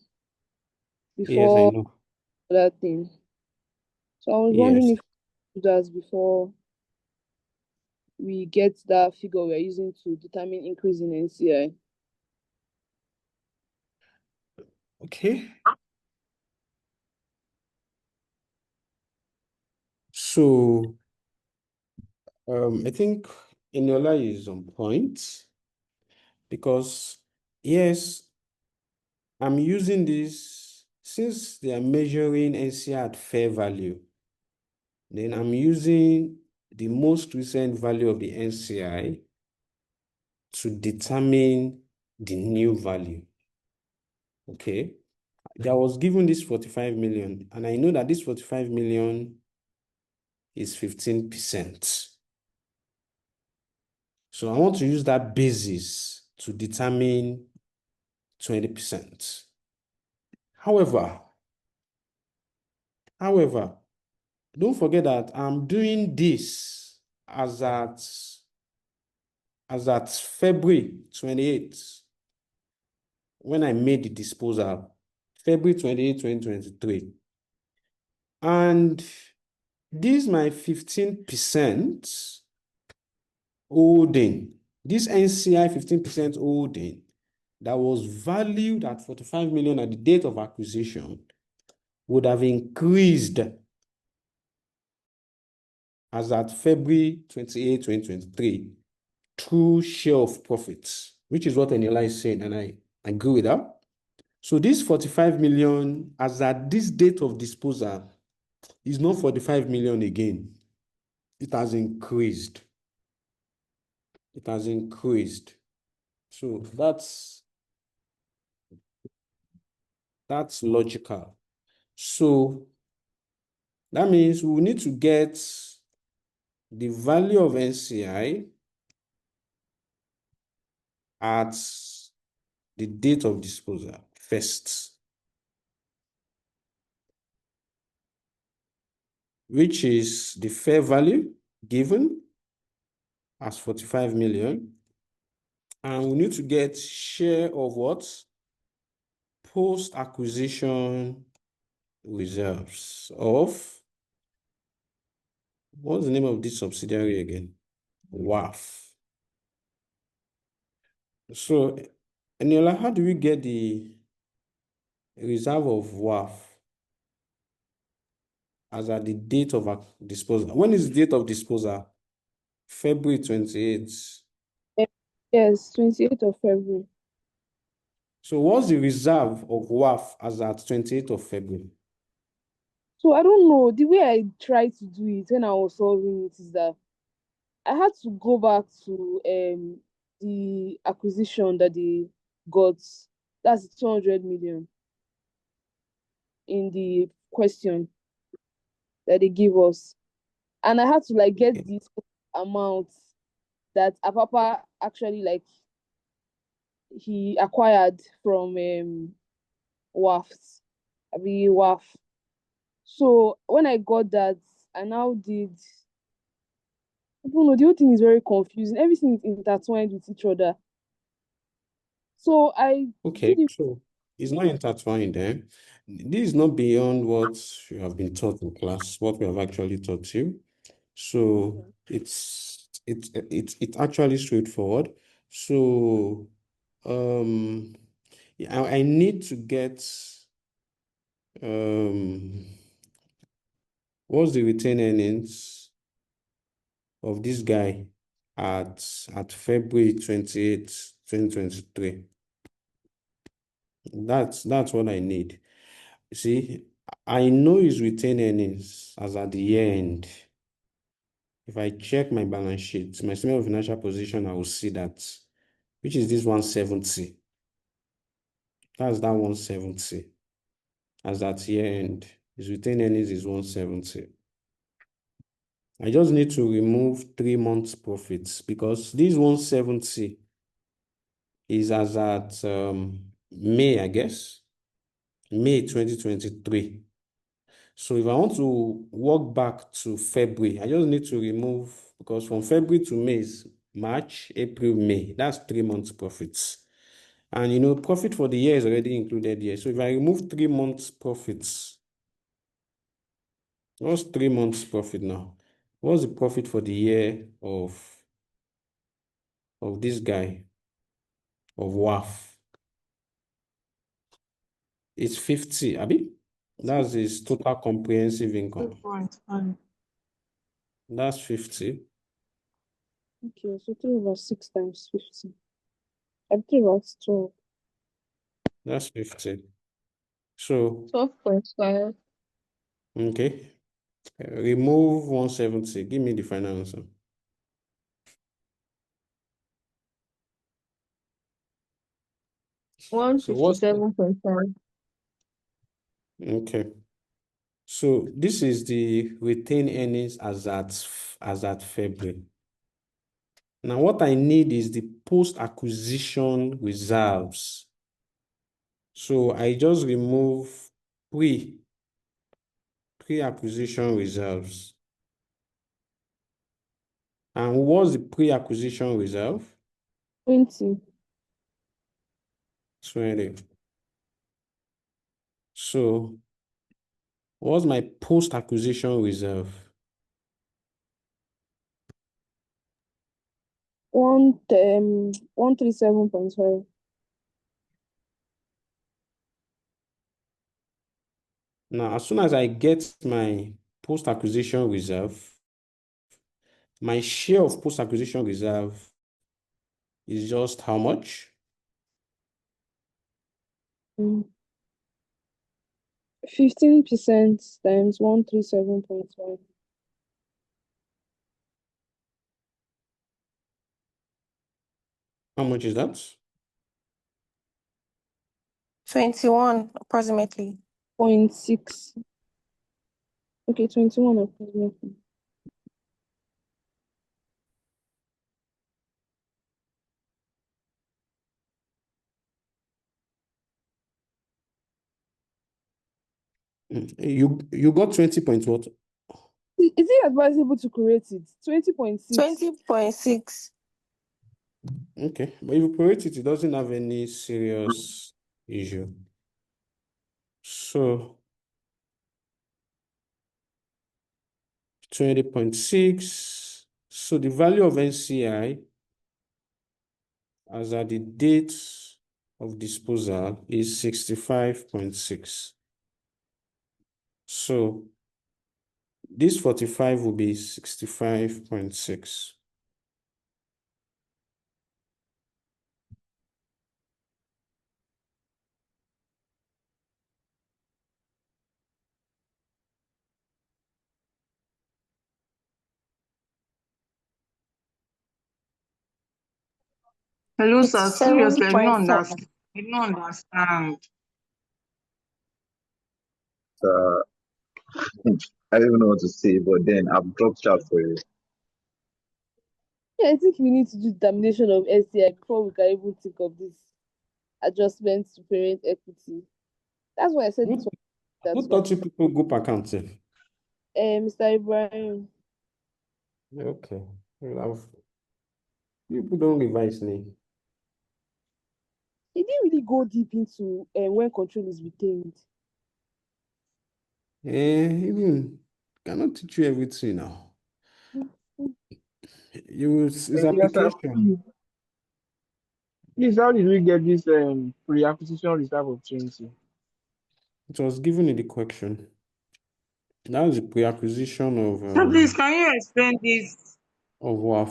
[SPEAKER 2] Yes, I
[SPEAKER 4] before
[SPEAKER 2] know.
[SPEAKER 4] that thing. So I was wondering
[SPEAKER 2] Yes.
[SPEAKER 4] if we do that before we get that figure we're using to determine increase in NCI.
[SPEAKER 2] Okay. So, I think Eniola is on point because, yes, I'm using this since they are measuring NCI at fair value, then I'm using the most recent value of the NCI to determine the new value. Okay. I was given this 45 million, and I know that this 45 million is 15%. So I want to use that basis to determine 20%. However, don't forget that I'm doing this as at February 28th, when I made the disposal, February 28, 2023. And this my 15% holding, this NCI 15% holding that was valued at 45 million at the date of acquisition would have increased as at February 28, 2023 through share of profits, which is what Eniola is saying, and I agree with that. So this 45 million as at this date of disposal is not 45 million again. It has increased. It has increased. So that's logical. So that means we need to get the value of NCI at the date of disposal first, which is the fair value given as 45 million. And we need to get share of what? Post-acquisition reserves of, what's the name of this subsidiary again? WAF. So, Eniola, how do we get the reserve of WAF as at the date of disposal? When is the date of disposal? February 28th.
[SPEAKER 4] Yes, 28th of February.
[SPEAKER 2] So what's the reserve of WAF as at 28th of February?
[SPEAKER 4] So I don't know. The way I tried to do it when I was solving it is that I had to go back to the acquisition that they got. That's 200 million in the question that they give us. And I had to like get
[SPEAKER 2] Okay.
[SPEAKER 4] this amount that Apapa actually like he acquired from WAFs. I mean WAF. So when I got that, I now did I don't know, the whole thing is very confusing. Everything is intertwined with each other. So I
[SPEAKER 2] Okay,
[SPEAKER 4] did it.
[SPEAKER 2] so it's not intertwined there. This is not beyond what you have been taught in class, what we have actually taught you. So
[SPEAKER 4] Okay.
[SPEAKER 2] it's actually straightforward. So I need to get what's the retained earnings of this guy at February 28th, 2023. That's what I need. See, I know his retained earnings as at the year end. If I check my balance sheet, my statement of financial position, I will see that, which is this 170. That's that 170. As at year end, his retained earnings is 170. I just need to remove 3 months profits because this 170 is as at May, I guess. May 2023. So if I want to work back to February, I just need to remove, because from February to May is March, April, May. That's 3 months profits. And you know, profit for the year is already included here. So if I remove 3 months profits, what's 3 months profit now? What's the profit for the year of this guy, of WAF? It's 50, Abi? That's his total comprehensive income.
[SPEAKER 1] 2.1.
[SPEAKER 2] That's 50.
[SPEAKER 4] Okay, so 3/6 times 50. I'm 3/12.
[SPEAKER 2] That's 50. So,
[SPEAKER 7] 12.5.
[SPEAKER 2] okay. Remove 170. Give me the final answer. So what's
[SPEAKER 7] 157.5.
[SPEAKER 2] okay? So this is the retained earnings as at February. Now what I need is the post-acquisition reserves. So I just remove pre-acquisition reserves. And what's the pre-acquisition reserve?
[SPEAKER 4] 20.
[SPEAKER 2] 20. So what's my post-acquisition reserve?
[SPEAKER 4] 137.5.
[SPEAKER 2] Now, as soon as I get my post-acquisition reserve, my share of post-acquisition reserve is just how much?
[SPEAKER 4] 15% times 137.5.
[SPEAKER 2] How much is that?
[SPEAKER 7] 21 approximately.
[SPEAKER 4] 0.6. Okay, 21 approximately.
[SPEAKER 2] You got 20 point what?
[SPEAKER 4] Is it advisable to create it? 20.6.
[SPEAKER 7] 20.6.
[SPEAKER 2] Okay, but if you correct it, it doesn't have any serious issue. So 20.6. So the value of NCI as at the date of disposal is 65.6. So this 45 will be 65.6.
[SPEAKER 1] Hello,
[SPEAKER 7] It's
[SPEAKER 1] sir. Seriously, I don't
[SPEAKER 7] 7.4.
[SPEAKER 1] understand. I don't understand.
[SPEAKER 5] So I don't even know what to say, but then I've dropped chat for you.
[SPEAKER 4] Yeah, I think we need to do determination of SCI before we can even think of this adjustment to parent equity. That's why I said this
[SPEAKER 2] Who,
[SPEAKER 4] one. That's
[SPEAKER 2] who
[SPEAKER 4] why.
[SPEAKER 2] taught you people group accounting?
[SPEAKER 4] Mr. Ibrahim,
[SPEAKER 2] Okay. People don't revise me.
[SPEAKER 4] he didn't really go deep into when control is retained.
[SPEAKER 2] Even cannot teach you everything now. It's
[SPEAKER 6] Yes, sir.
[SPEAKER 2] application.
[SPEAKER 6] Please, how did we get this pre-acquisition reserve of 20?
[SPEAKER 2] It was given in the question. That was the pre-acquisition
[SPEAKER 1] So please, can you explain this?
[SPEAKER 2] of WAF.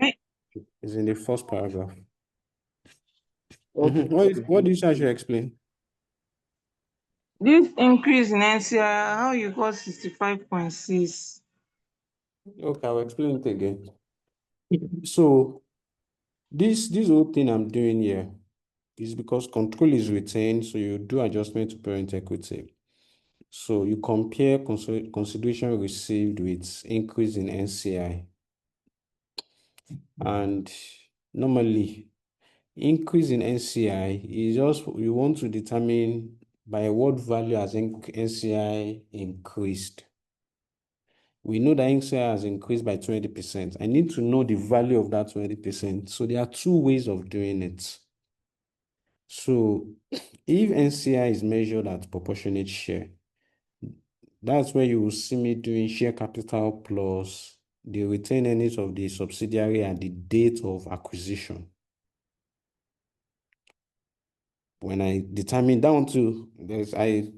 [SPEAKER 1] Eh,
[SPEAKER 2] Is in the first paragraph.
[SPEAKER 6] Okay,
[SPEAKER 2] What do you say I should explain?
[SPEAKER 1] This increase in NCI, how you got 65.6?
[SPEAKER 2] Okay, I'll explain it again. So this whole thing I'm doing here is because control is retained, so you do adjustment to parent equity. So you compare consideration received with increase in NCI. And normally, increase in NCI is just you want to determine by what value has NCI increased. We know that NCI has increased by 20%. I need to know the value of that 20%. So there are two ways of doing it. So if NCI is measured at proportionate share, that's where you will see me doing share capital plus the retained earnings of the subsidiary at the date of acquisition. When I determine down to this, I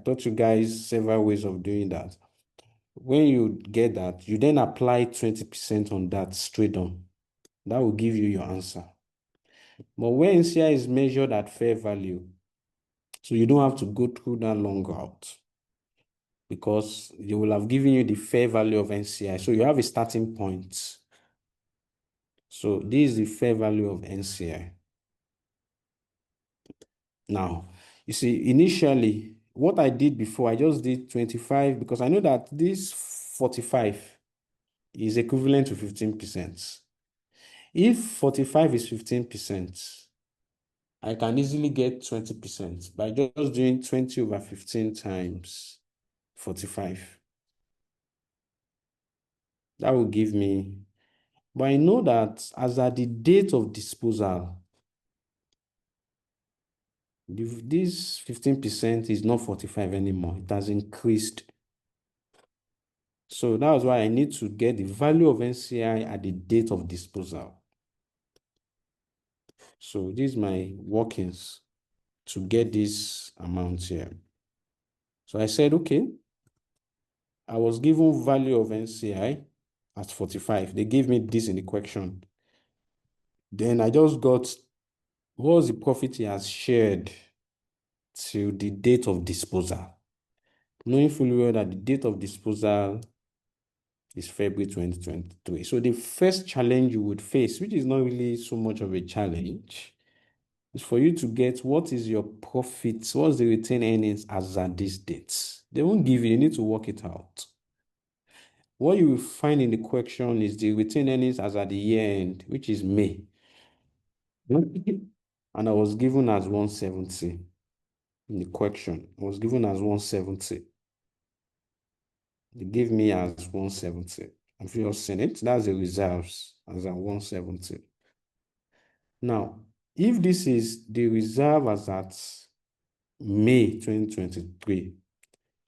[SPEAKER 2] taught you guys several ways of doing that. When you get that, you then apply 20% on that straight on. That will give you your answer. But when NCI is measured at fair value, so you don't have to go through that long route because they will have given you the fair value of NCI. So you have a starting point. So this is the fair value of NCI. Now, you see, initially, what I did before, I just did 25 because I know that this 45 is equivalent to 15%. If 45 is 15%, I can easily get 20% by just doing 20 over 15 times 45. That will give me, but I know that as at the date of disposal, this 15% is not 45 anymore. It has increased. So that's why I need to get the value of NCI at the date of disposal. So this is my workings to get this amount here. So I said, okay, I was given value of NCI at 45. They gave me this in the question. Then I just got what was the profit he has shared till the date of disposal, knowing fully well that the date of disposal is February 2023. So the first challenge you would face, which is not really so much of a challenge, is for you to get what is your profit, what's the retained earnings as at this date. They won't give you need to work it out. What you will find in the question is the retained earnings as at the year end, which is May. And I was given as 170 in the question. I was given as 170. They gave me as 170. If you've seen it, that's the reserves as at 170. Now, if this is the reserve as at May 2023,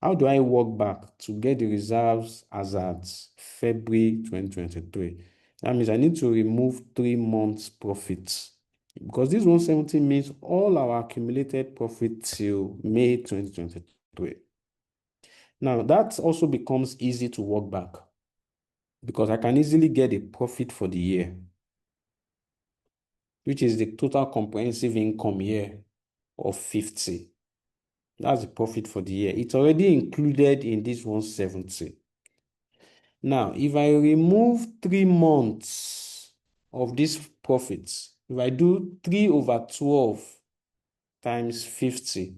[SPEAKER 2] how do I work back to get the reserves as at February 2023? That means I need to remove 3 months profits, because this 170 means all our accumulated profit till May 2023. Now, that also becomes easy to work back because I can easily get a profit for the year, which is the total comprehensive income year of 50. That's the profit for the year. It's already included in this 170. Now, if I remove 3 months of these profits, if I do 3/12 times 50,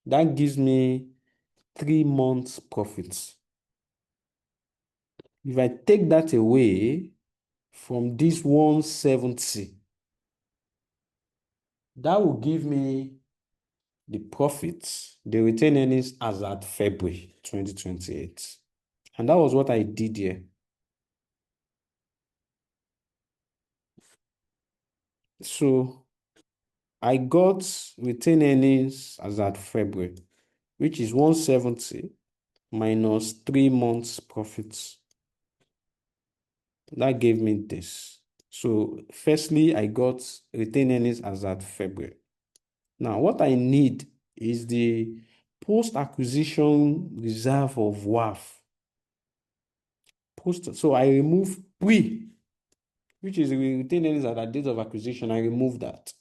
[SPEAKER 2] that gives me 3 months profits. If I take that away from this 170, that will give me the profits, the retained earnings as at February 2028. And that was what I did here. So I got retained earnings as at February, which is 170 minus 3 months profits. That gave me this. So firstly, I got retained earnings as at February. Now, what I need is the post-acquisition reserve of WAF. So I remove pre, which is the retained earnings at the date of acquisition. I remove that.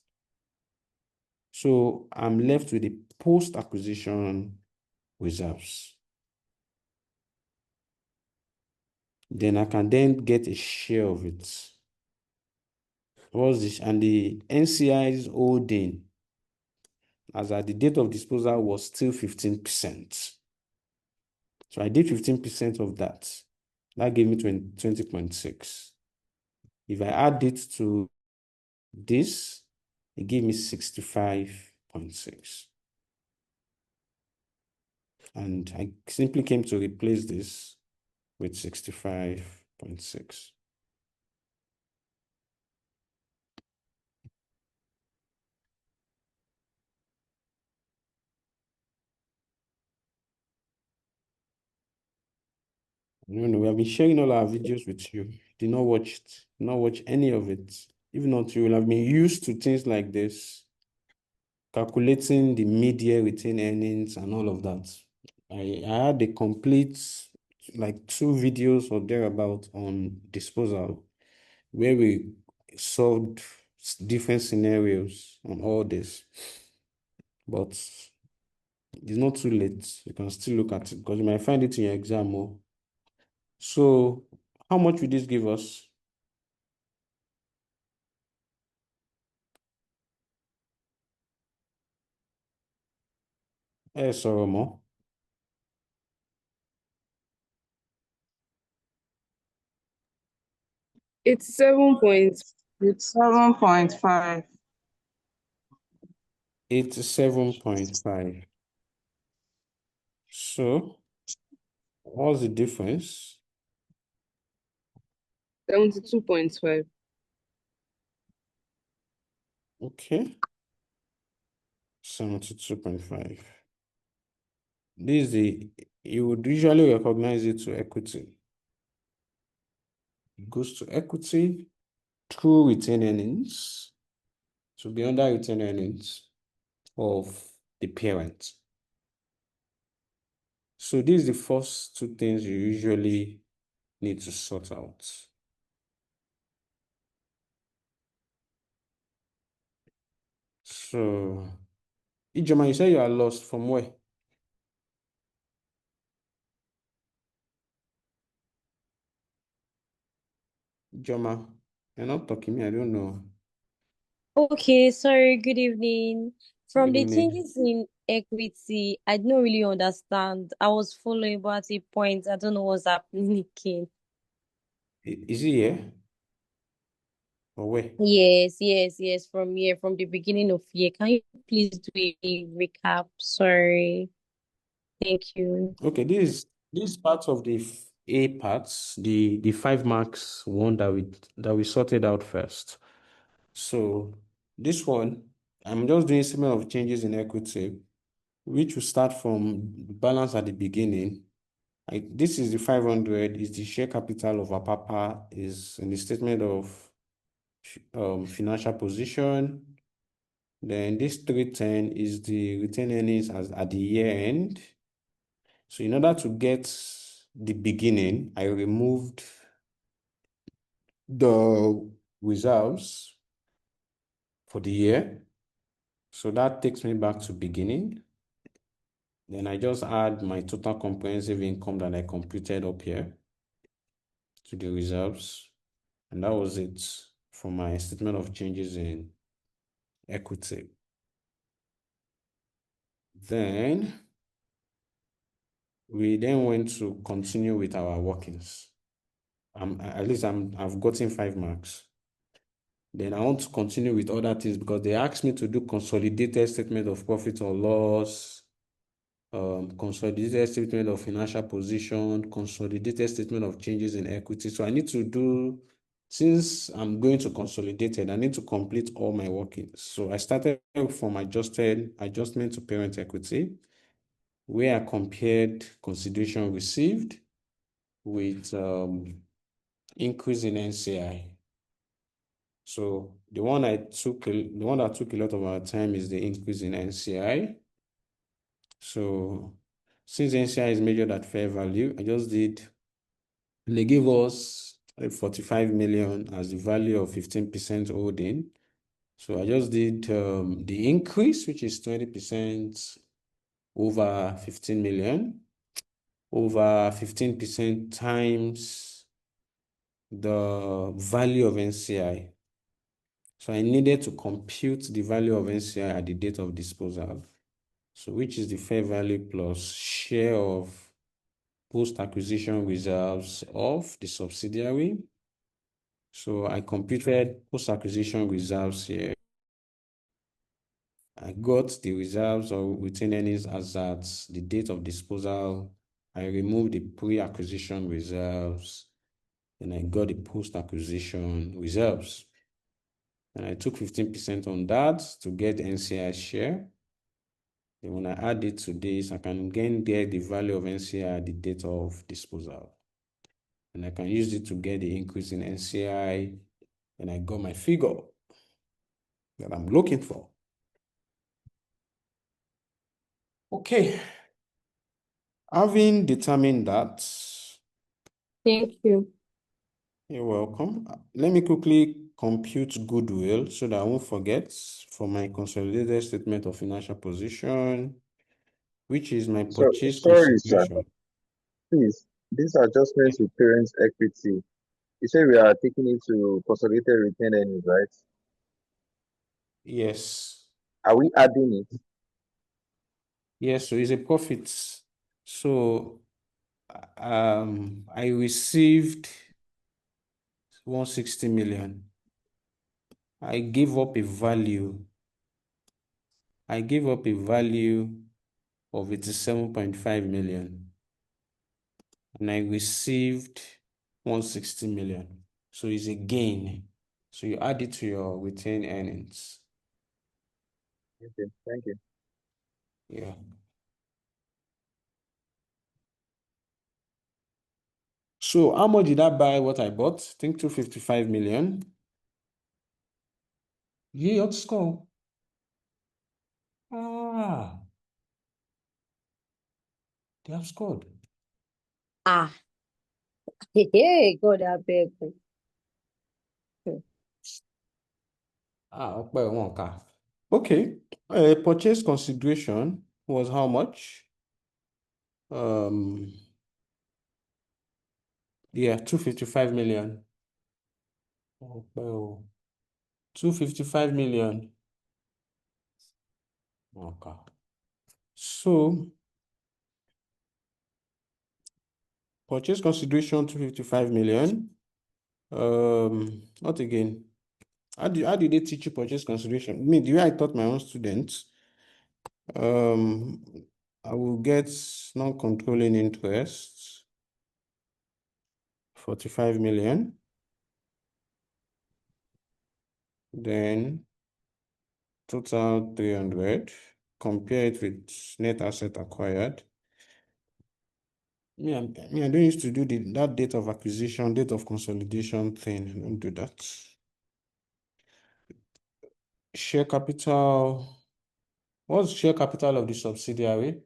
[SPEAKER 2] So I'm left with the post-acquisition reserves. Then I can then get a share of it. What's this? And the NCI's holding as at the date of disposal was still 15%. So I did 15% of that. That gave me 20.6. If I add it to this, it gave me 65.6. And I simply came to replace this with 65.6. We have been sharing all our videos with you. Did not watch it, did not watch any of it. If not, you will have been used to things like this, calculating the mid-year retained earnings and all of that. I had a complete, like 2 videos or thereabout on disposal, where we solved different scenarios on all this. But it's not too late. You can still look at it because you might find it in your exam. So how much will this give us? Sọ̀rọ̀ mọ́.
[SPEAKER 4] It's 7 point.
[SPEAKER 1] It's 7.5.
[SPEAKER 2] 87.5. So what's the difference?
[SPEAKER 4] 72.5.
[SPEAKER 2] Okay. 72.5. This is you would usually recognize it to equity. It goes to equity through retained earnings to be under retained earnings of the parent. So these are the first two things you usually need to sort out. So, Ijoma, you say you are lost from where? Ijoma, you're not talking me, I don't know.
[SPEAKER 8] Okay, sorry, good evening. From
[SPEAKER 2] Good
[SPEAKER 8] the
[SPEAKER 2] evening.
[SPEAKER 8] changes in equity, I don't really understand. I was following, but at a point, I don't know what's happening again.
[SPEAKER 2] Is he here? Or where?
[SPEAKER 8] Yes, from here, from the beginning of year. Can you please do a recap? Sorry. Thank you.
[SPEAKER 2] Okay, this part of the A parts, the 5 marks one that we sorted out first. So this one, I'm just doing similar of changes in equity, which will start from balance at the beginning. This is the 500, is the share capital of Apapa, is in the statement of financial position. Then this 310 is the retained earnings as at the year end. So in order to get the beginning, I removed the reserves for the year. So that takes me back to beginning. Then I just add my total comprehensive income that I computed up here to the reserves. And that was it for my statement of changes in equity. Then we then went to continue with our workings. I've gotten 5 marks. Then I want to continue with other things because they asked me to do consolidated statement of profit or loss, consolidated statement of financial position, consolidated statement of changes in equity. So I need to do, since I'm going to consolidate it, I need to complete all my workings. So I started from adjustment to parent equity, where I compared consideration received with increase in NCI. So the one that took a lot of our time is the increase in NCI. So since NCI is measured at fair value, they gave us 45 million as the value of 15% holding. So I just did the increase, which is 20% over 15 million, over 15% times the value of NCI. So I needed to compute the value of NCI at the date of disposal. So which is the fair value plus share of post-acquisition reserves of the subsidiary. So I computed post-acquisition reserves here. I got the reserves or retained earnings as at the date of disposal. I removed the pre-acquisition reserves, and I got the post-acquisition reserves. And I took 15% on that to get NCI share. Then when I add it to this, I can again get the value of NCI at the date of disposal. And I can use it to get the increase in NCI, and I got my figure that I'm looking for. Okay, having determined that,
[SPEAKER 8] Thank you.
[SPEAKER 2] you're welcome. Let me quickly compute goodwill so that I won't forget for my consolidated statement of financial position, which is my
[SPEAKER 5] So
[SPEAKER 2] purchase
[SPEAKER 5] sorry, sir.
[SPEAKER 2] consideration.
[SPEAKER 5] Please, these adjustments to parent equity. You say we are taking it to consolidated retained earnings, right?
[SPEAKER 2] Yes.
[SPEAKER 5] Are we adding it?
[SPEAKER 2] Yes, so it's a profit. So I received 160 million. I gave up a value. I gave up a value of 87.5 million. And I received 160 million. So it's a gain. So you add it to your retained earnings.
[SPEAKER 5] Okay, thank you.
[SPEAKER 2] Yeah. So how much did I buy what I bought? I think 255 million. Yeah, let's go. Ah, They have scored.
[SPEAKER 8] Ah, hey, God, I beg.
[SPEAKER 2] Ọpẹ́ wọn kà. Okay. Purchase consideration was how much? Yeah, 255 million. Ọpẹ́ o. 255 million. Okay. So, purchase consideration 255 million. What again? How did they teach you purchase consideration? I mean, the way I taught my own students, I will get non-controlling interest, 45 million. Then total 300. Compare it with net asset acquired. I don't used to do that date of acquisition, date of consolidation thing. I don't do that. Share capital. What's share capital of the subsidiary?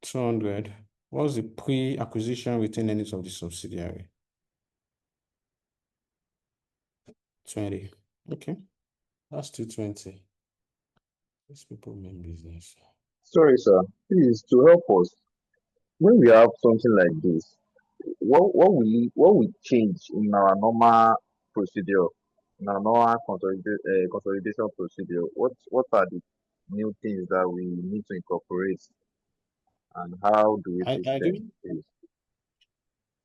[SPEAKER 2] 200. What's the pre-acquisition retained earnings of the subsidiary? 20. Okay. That's 220. These people mean business.
[SPEAKER 5] Sorry, sir. Please, to help us, when we have something like this, what will change in our normal procedure, in our normal consolidation procedure? What are the new things that we need to incorporate, and how do we
[SPEAKER 2] I
[SPEAKER 5] fix them,
[SPEAKER 2] really
[SPEAKER 5] please?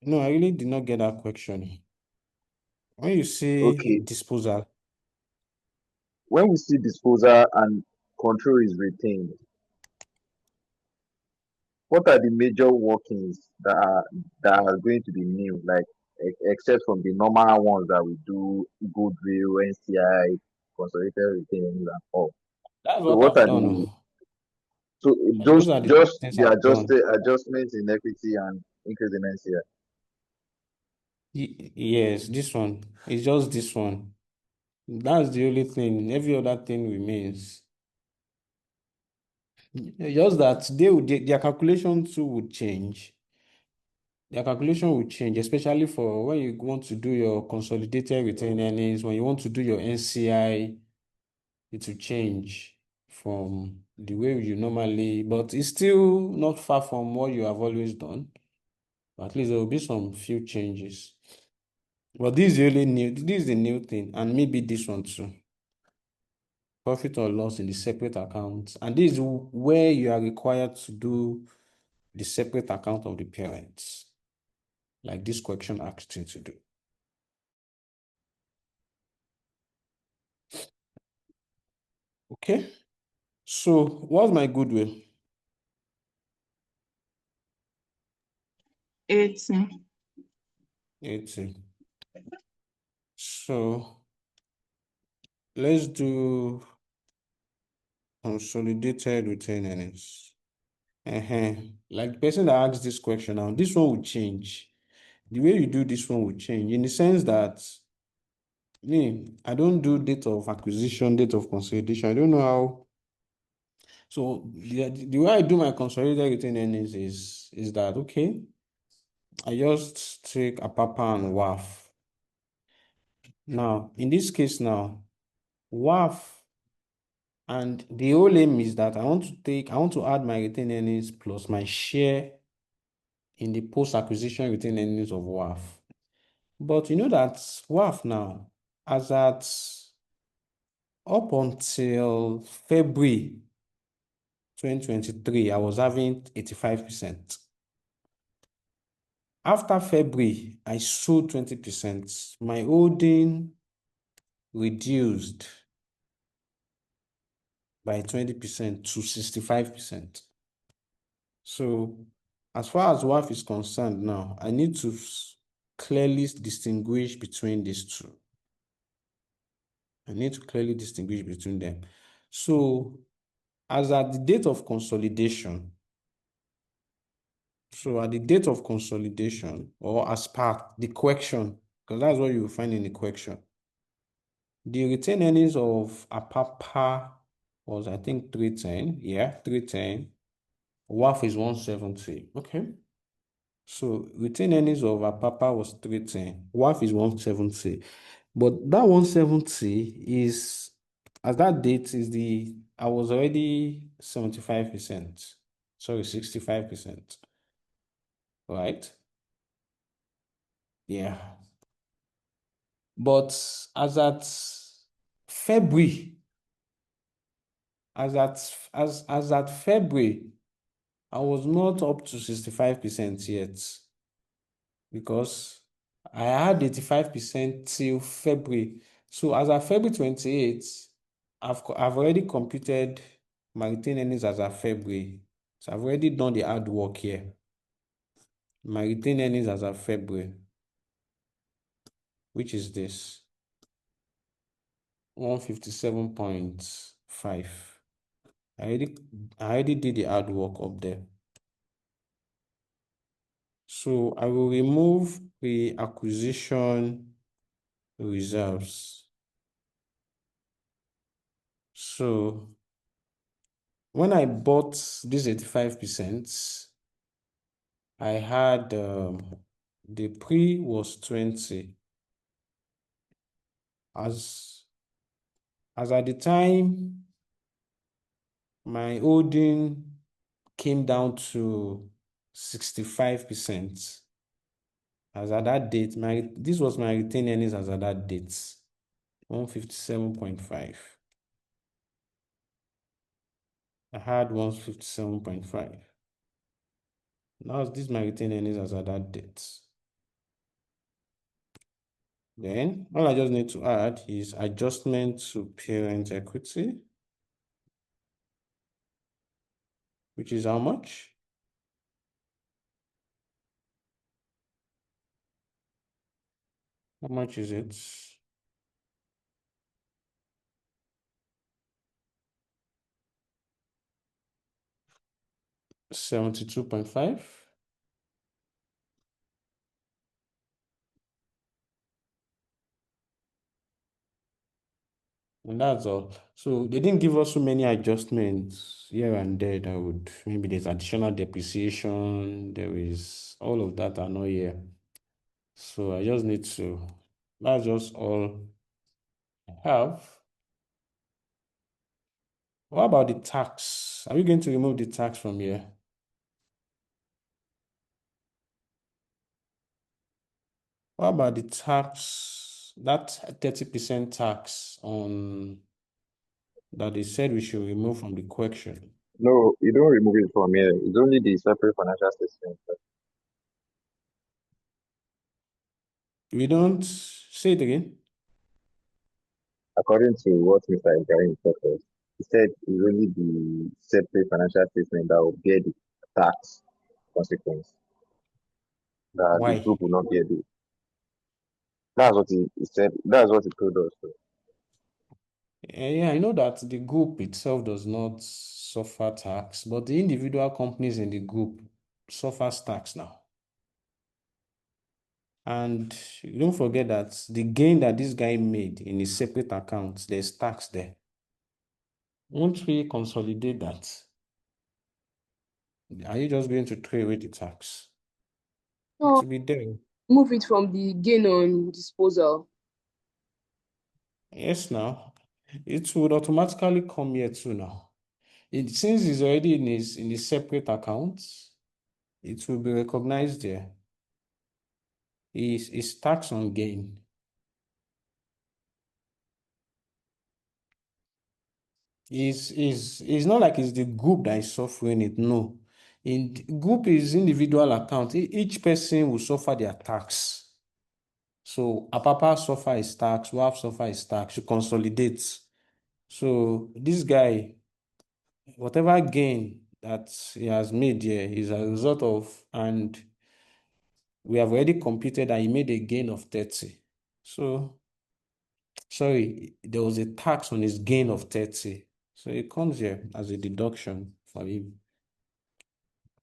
[SPEAKER 2] No, I really did not get that question. When you say
[SPEAKER 5] Okay,
[SPEAKER 2] disposal,
[SPEAKER 5] when we see disposal and control is retained, what are the major workings that are going to be new, like except from the normal ones that we do, goodwill, NCI, consolidated retained and all.
[SPEAKER 2] that's
[SPEAKER 5] So
[SPEAKER 2] what
[SPEAKER 5] what
[SPEAKER 2] I've
[SPEAKER 5] are
[SPEAKER 2] done.
[SPEAKER 5] the so
[SPEAKER 2] Those
[SPEAKER 5] those
[SPEAKER 2] are the
[SPEAKER 5] just
[SPEAKER 2] things
[SPEAKER 5] the
[SPEAKER 2] I've done.
[SPEAKER 5] adjustments in equity and increase in NCI?
[SPEAKER 2] Yes, this one. It's just this one. That's the only thing. Every other thing remains. Just that their calculation too would change. Their calculation will change, especially for when you want to do your consolidated retained earnings, when you want to do your NCI, it will change from the way you normally, but it's still not far from what you have always done. At least there will be some few changes. But this is really new. This is the new thing, and maybe this one too. Profit or loss in the separate accounts. And this is where you are required to do the separate account of the parents, like this question asked you to do. Okay. So what's my goodwill?
[SPEAKER 1] 80.
[SPEAKER 2] 80. So let's do consolidated retained earnings. Like the person that asked this question now, this one will change. The way you do this one will change in the sense that I don't do date of acquisition, date of consolidation. I don't know how. So the way I do my consolidated retained earnings is that okay, I just take a papa and WAF. Now, in this case now, WAF, and the whole aim is that I want to add my retained earnings plus my share in the post-acquisition retained earnings of WAF. But you know that WAF now, as at up until February 2023, I was having 85%. After February, I sold 20%. My holding reduced by 20% to 65%. So as far as WAF is concerned now, I need to clearly distinguish between these two. I need to clearly distinguish between them. So as at the date of consolidation, or as part the question, because that's what you will find in the question, the retained earnings of Apapa was, I think, 310. Yeah, 310. WAF is 170. Okay. So retained earnings of Apapa was 310. WAF is 170. But that 170 is, as that date is I was already 75%. Sorry, 65%. Right? Yeah. But as at February, as at February, I was not up to 65% yet, because I had 85% till February. So as of February 28th, I've already computed my retained earnings as of February. So I've already done the hard work here. My retained earnings as of February, which is this 157.5. I already did the hard work up there. So I will remove the acquisition reserves. So when I bought this 85%, I had the pre was 20. As at the time my holding came down to 65%. As at that date, this was my retained earnings as at that date, 157.5. I had 157.5. Now this is my retained earnings as at that date. Then all I just need to add is adjustment to parent equity, which is how much? How much is it? 72.5. And that's all. So they didn't give us so many adjustments here and there that would, maybe there's additional depreciation, there is all of that are not here. So I just need to, that's just all I have. What about the tax? Are we going to remove the tax from here? What about the tax, that 30% tax on that they said we should remove from the question?
[SPEAKER 5] No, you don't remove it from here. It's only the separate financial statement.
[SPEAKER 2] We don't say it again.
[SPEAKER 5] According to what Mr. Ibrahim told us, he said it's only the separate financial statement that will bear the tax consequence, that the
[SPEAKER 2] Why?
[SPEAKER 5] group will not bear the. That's what he said. That's what he told us. So,
[SPEAKER 2] Yeah, I know that the group itself does not suffer tax, but the individual companies in the group suffer tax now. And don't forget that the gain that this guy made in his separate accounts, there's tax there. Won't we consolidate that? Are you just going to throw away the tax? It
[SPEAKER 4] No,
[SPEAKER 2] will be there.
[SPEAKER 4] move it from the gain on disposal.
[SPEAKER 2] Yes, now. It would automatically come here too now. Since it's already in his separate accounts, it will be recognized there. Is tax on gain. Is not like it's the group that is suffering it. No. Group is individual account. Each person will suffer their tax. So Apapa suffer his tax, WAF suffer his tax, you consolidate. So this guy, whatever gain that he has made here is a result of, and we have already computed that he made a gain of 30. So, sorry, there was a tax on his gain of 30. So it comes here as a deduction for him.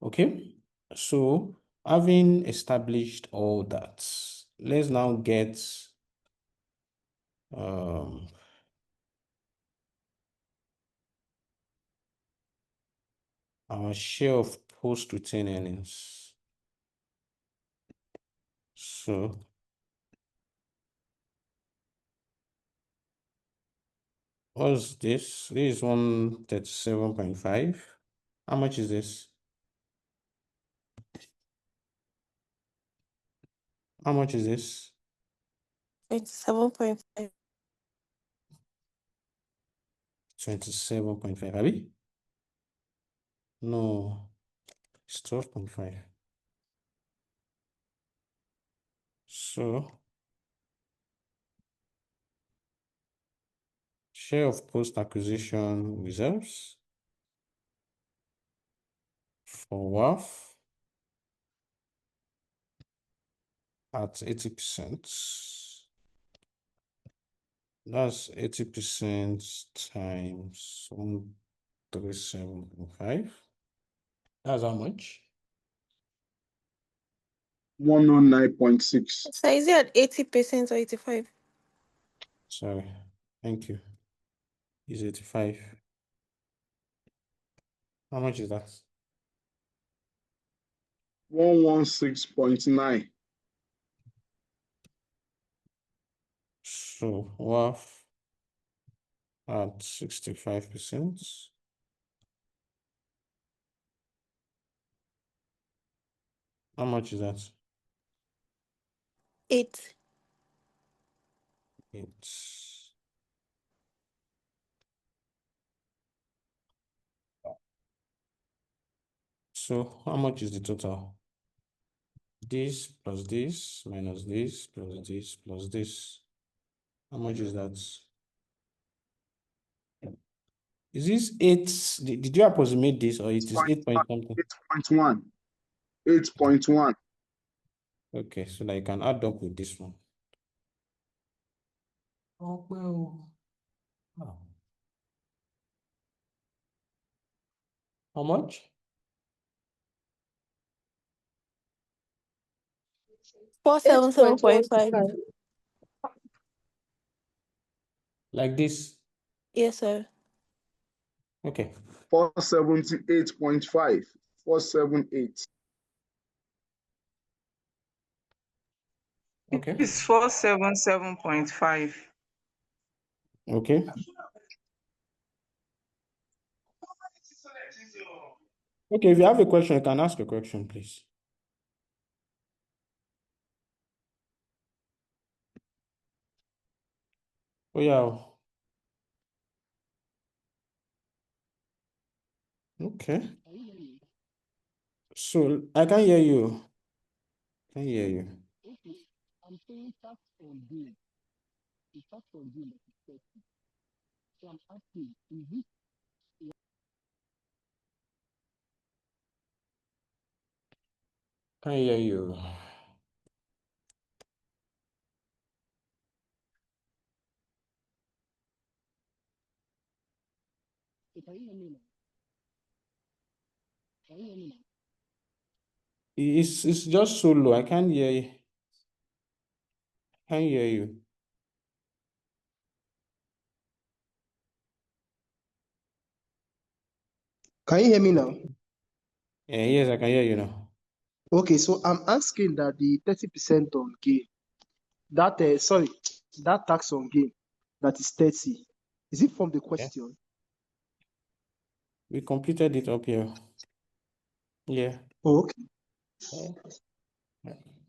[SPEAKER 2] Okay, so having established all that, let's now get our share of post-retained earnings. So what's this? This is 137.5. How much is this? How much is this?
[SPEAKER 7] 27.5.
[SPEAKER 2] 27.5, Abby? No, it's 12.5. So share of post-acquisition reserves for WAF at 80%. That's 80% times 137.5. That's how much?
[SPEAKER 3] 109.6.
[SPEAKER 7] So is it at 80% or 85?
[SPEAKER 2] Sorry. Thank you. Is 85. How much is that?
[SPEAKER 3] 116.9.
[SPEAKER 2] So WAF at 65%. How much is that?
[SPEAKER 7] 8.
[SPEAKER 2] It's so how much is the total? This plus this minus this plus this plus this. How much is that? Is this 8? Did you approximate this or it is 8 point something?
[SPEAKER 3] 8.1. 8.1.
[SPEAKER 2] Okay, so that you can add up with this one. Oh, well. Oh. How much?
[SPEAKER 7] 477.5.
[SPEAKER 2] Like this?
[SPEAKER 7] Yes, sir.
[SPEAKER 2] Okay.
[SPEAKER 3] 478.5. 478.
[SPEAKER 2] Okay.
[SPEAKER 1] It's 477.5.
[SPEAKER 2] Okay. Okay, if you have a question, you can ask a question, please. Oh, yeah. Okay. So I can hear you. I can hear you.
[SPEAKER 6] I'm paying tax on gain. The tax on gain that is 30. So I'm asking, is this
[SPEAKER 2] Can hear you.
[SPEAKER 6] can you hear me now? Can you hear me now?
[SPEAKER 2] It's just so low. I can't hear you. Can't hear you.
[SPEAKER 9] Can you hear me now?
[SPEAKER 2] Yeah, yes, I can hear you now.
[SPEAKER 9] Okay, so I'm asking that the 30% on gain, that tax on gain, that is 30, is it from the
[SPEAKER 2] Yeah.
[SPEAKER 9] question?
[SPEAKER 2] We completed it up here. Yeah.
[SPEAKER 9] Oh, okay.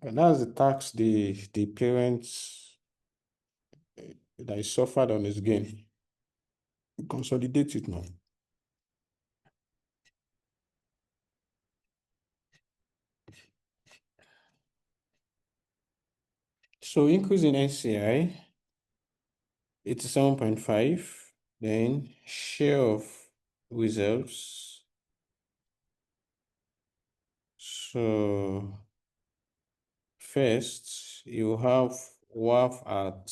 [SPEAKER 2] And that's the tax the parents that he suffered on his gain. We consolidate it now. So increase in NCI, 87.5. Then share of reserves. So first, you have WAF at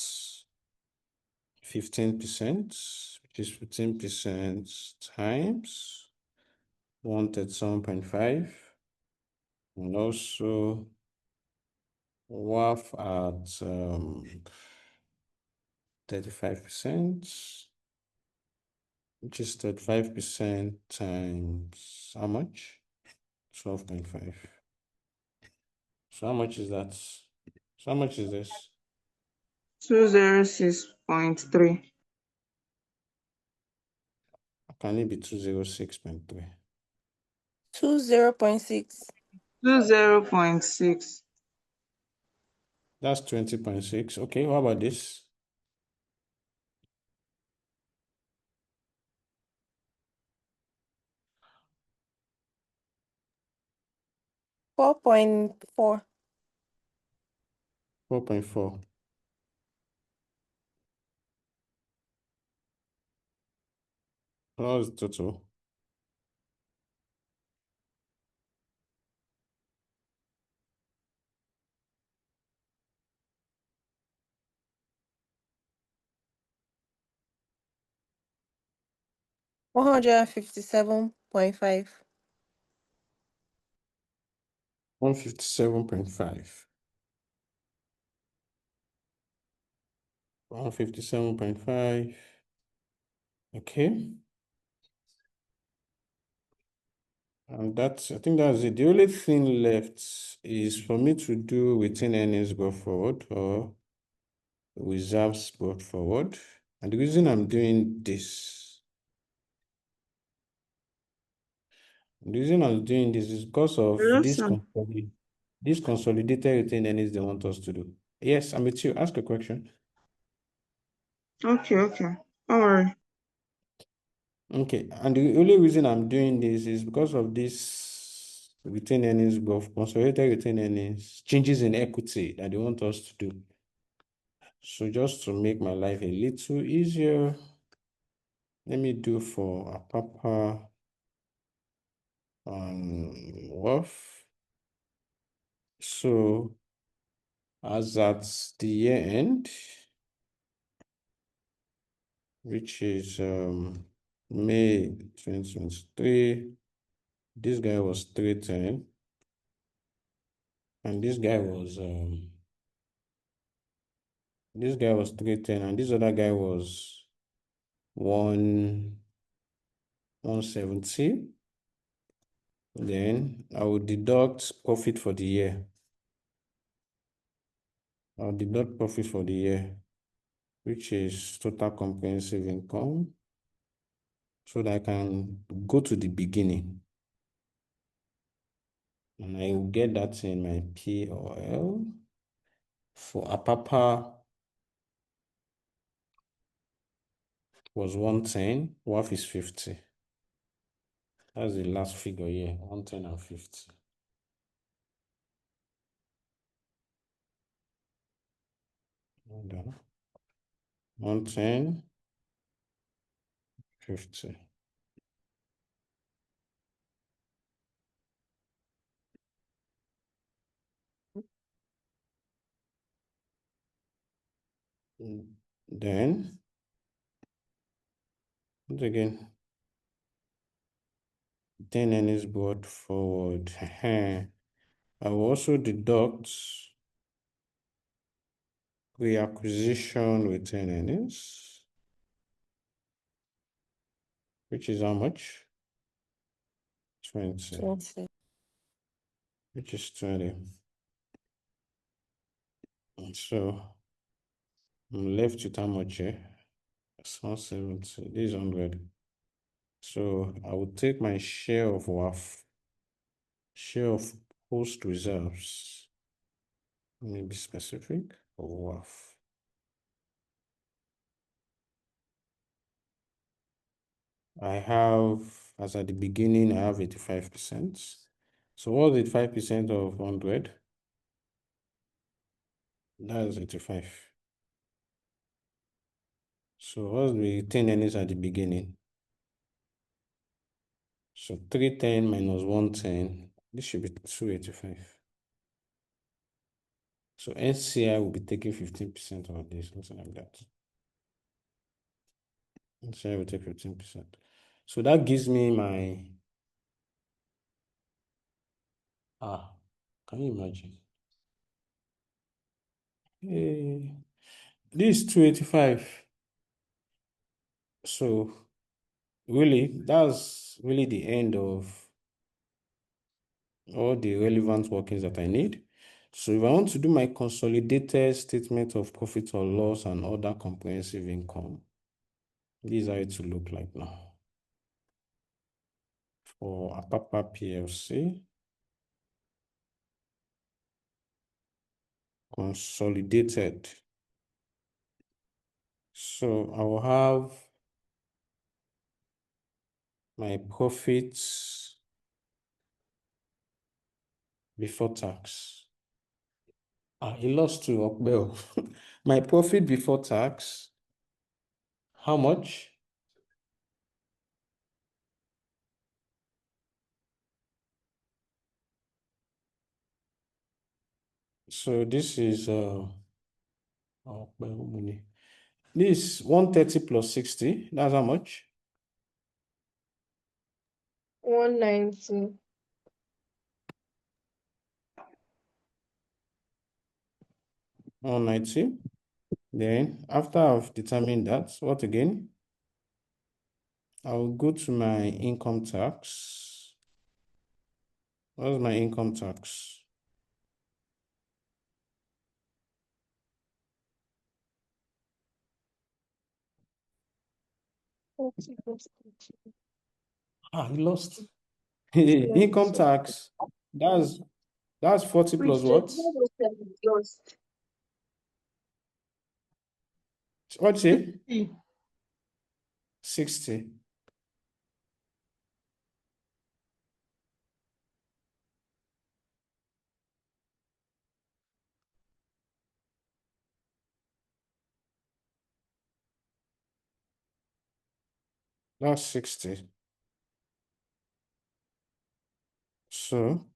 [SPEAKER 2] 15%, which is 15% times 137.5. And also WAF at 35%. which is 35% times how much? 12.5. So how much is that? So how much is this?
[SPEAKER 1] 206.3.
[SPEAKER 2] Can it be 206.3?
[SPEAKER 7] 20.6.
[SPEAKER 1] 20.6.
[SPEAKER 2] That's 20.6. Okay, what about this?
[SPEAKER 7] 4.4.
[SPEAKER 2] 4.4. What was the total?
[SPEAKER 7] 157.5.
[SPEAKER 2] 157.5. 157.5. Okay. And that's, I think that's it. The only thing left is for me to do retained earnings go forward or reserves brought forward. And the reason I'm doing this, is because of
[SPEAKER 1] Yes, sir.
[SPEAKER 2] this consolidated retained earnings they want us to do. Yes, I'm with you. Ask a question.
[SPEAKER 1] Okay, okay. Don't worry.
[SPEAKER 2] Okay, and the only reason I'm doing this is because of this retained earnings growth, consolidated retained earnings, changes in equity that they want us to do. So just to make my life a little easier, let me do for a Papa Wharf. So as at the year end, which is May 2023, this guy was 310, and this guy was 310, and this other guy was 170. Then I will deduct profit for the year. I'll deduct profit for the year, which is total comprehensive income, so that I can go to the beginning. And I will get that in my P or L. For Apapa was 110, WAF is 50. That's the last figure here, 110 and 50. Hold on. 110, 50. Then, once again, then N is brought forward. I will also deduct pre-acquisition retained earnings, which is how much? 20,
[SPEAKER 7] 20.
[SPEAKER 2] which is 20. And so I'm left with how much here? It's 170, this is 100. So I will take my share of WAF, share of post reserves. Let me be specific of WAF. I have, as at the beginning, I have 85%. So what's 85% of 100? That's 85. So what's the 10 earnings at the beginning? So 310 minus 110, this should be 285. So NCI will be taking 15% of this, something like that. NCI will take 15%. So that gives me my, can you imagine? This is 285. So really, that's really the end of all the relevant workings that I need. So if I want to do my consolidated statement of profit or loss and other comprehensive income, these are it to look like now. For Apapa PLC, consolidated. So I will have my profits before tax. He lost to Okbel. My profit before tax, how much? So this is this 130 plus 60, that's how much?
[SPEAKER 4] 190.
[SPEAKER 2] 190. Then after I've determined that, what again? I'll go to my income tax. What's my income tax? He lost. Income tax. That's 40 plus what? What's it? 60. That's 60. So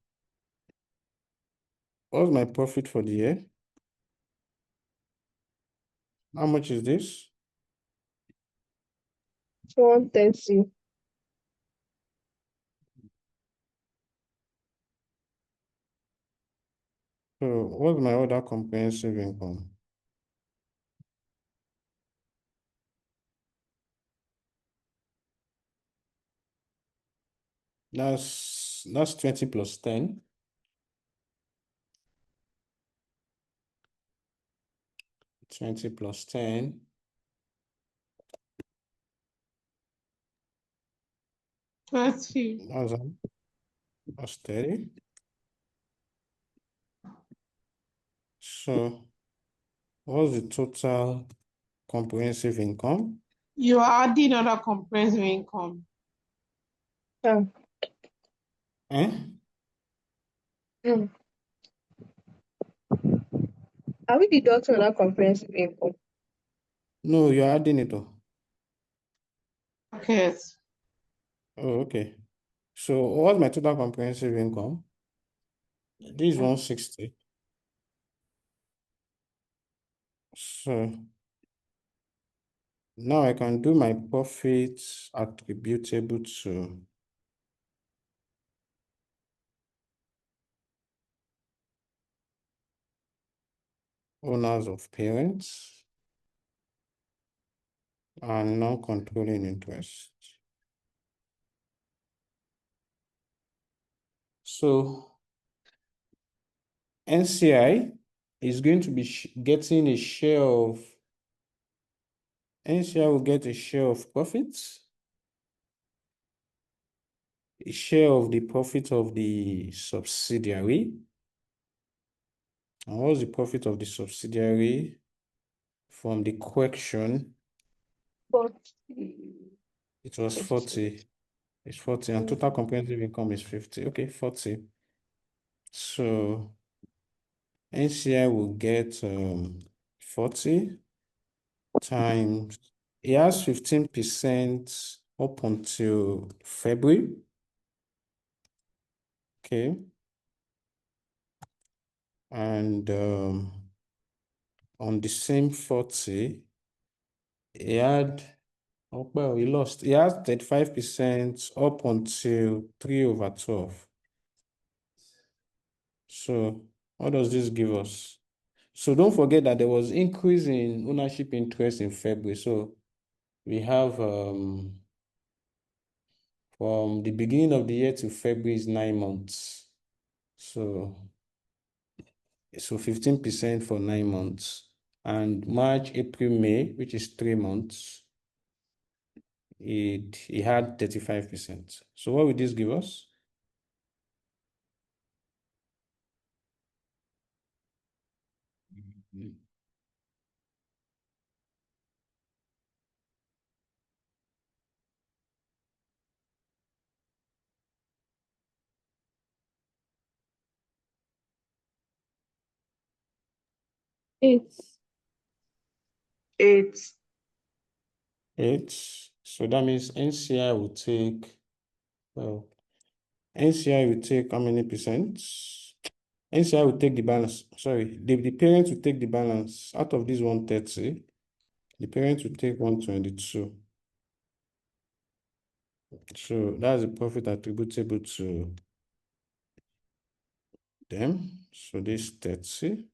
[SPEAKER 2] what's my profit for the year? How much is this?
[SPEAKER 4] 130.
[SPEAKER 2] So what's my other comprehensive income? That's 20 plus 10. 20 plus 10.
[SPEAKER 1] That's
[SPEAKER 2] That's 30. So what's the total comprehensive income?
[SPEAKER 1] You are adding other comprehensive income.
[SPEAKER 4] Yeah.
[SPEAKER 2] Eh?
[SPEAKER 4] Mm. Are we deducting that comprehensive income?
[SPEAKER 2] No, you're adding it all.
[SPEAKER 1] Okay.
[SPEAKER 2] Oh, okay. So what's my total comprehensive income? This is 160. So now I can do my profits attributable to owners of parents and non-controlling interest. So NCI is going to be getting a share of, NCI will get a share of profits, a share of the profit of the subsidiary. And what's the profit of the subsidiary from the correction?
[SPEAKER 4] 40.
[SPEAKER 2] It was 40. It's 40 and total comprehensive income is 50. Okay, 40. So NCI will get 40 times, it has 15% up until February. Okay. And on the same 40, he had, oh, well, he lost. He has 35% up until 3/12. So what does this give us? So don't forget that there was increase in ownership interest in February. So we have From the beginning of the year to February is 9 months. So 15% for 9 months. And March, April, May, which is 3 months, it had 35%. So what would this give us?
[SPEAKER 4] Eight.
[SPEAKER 1] 8.
[SPEAKER 2] 8. So that means NCI will take, well, NCI will take how many percent? NCI will take the balance. Sorry, the parents will take the balance. Out of this 130, the parents will take 122. So that's the profit attributable to them. So this 30.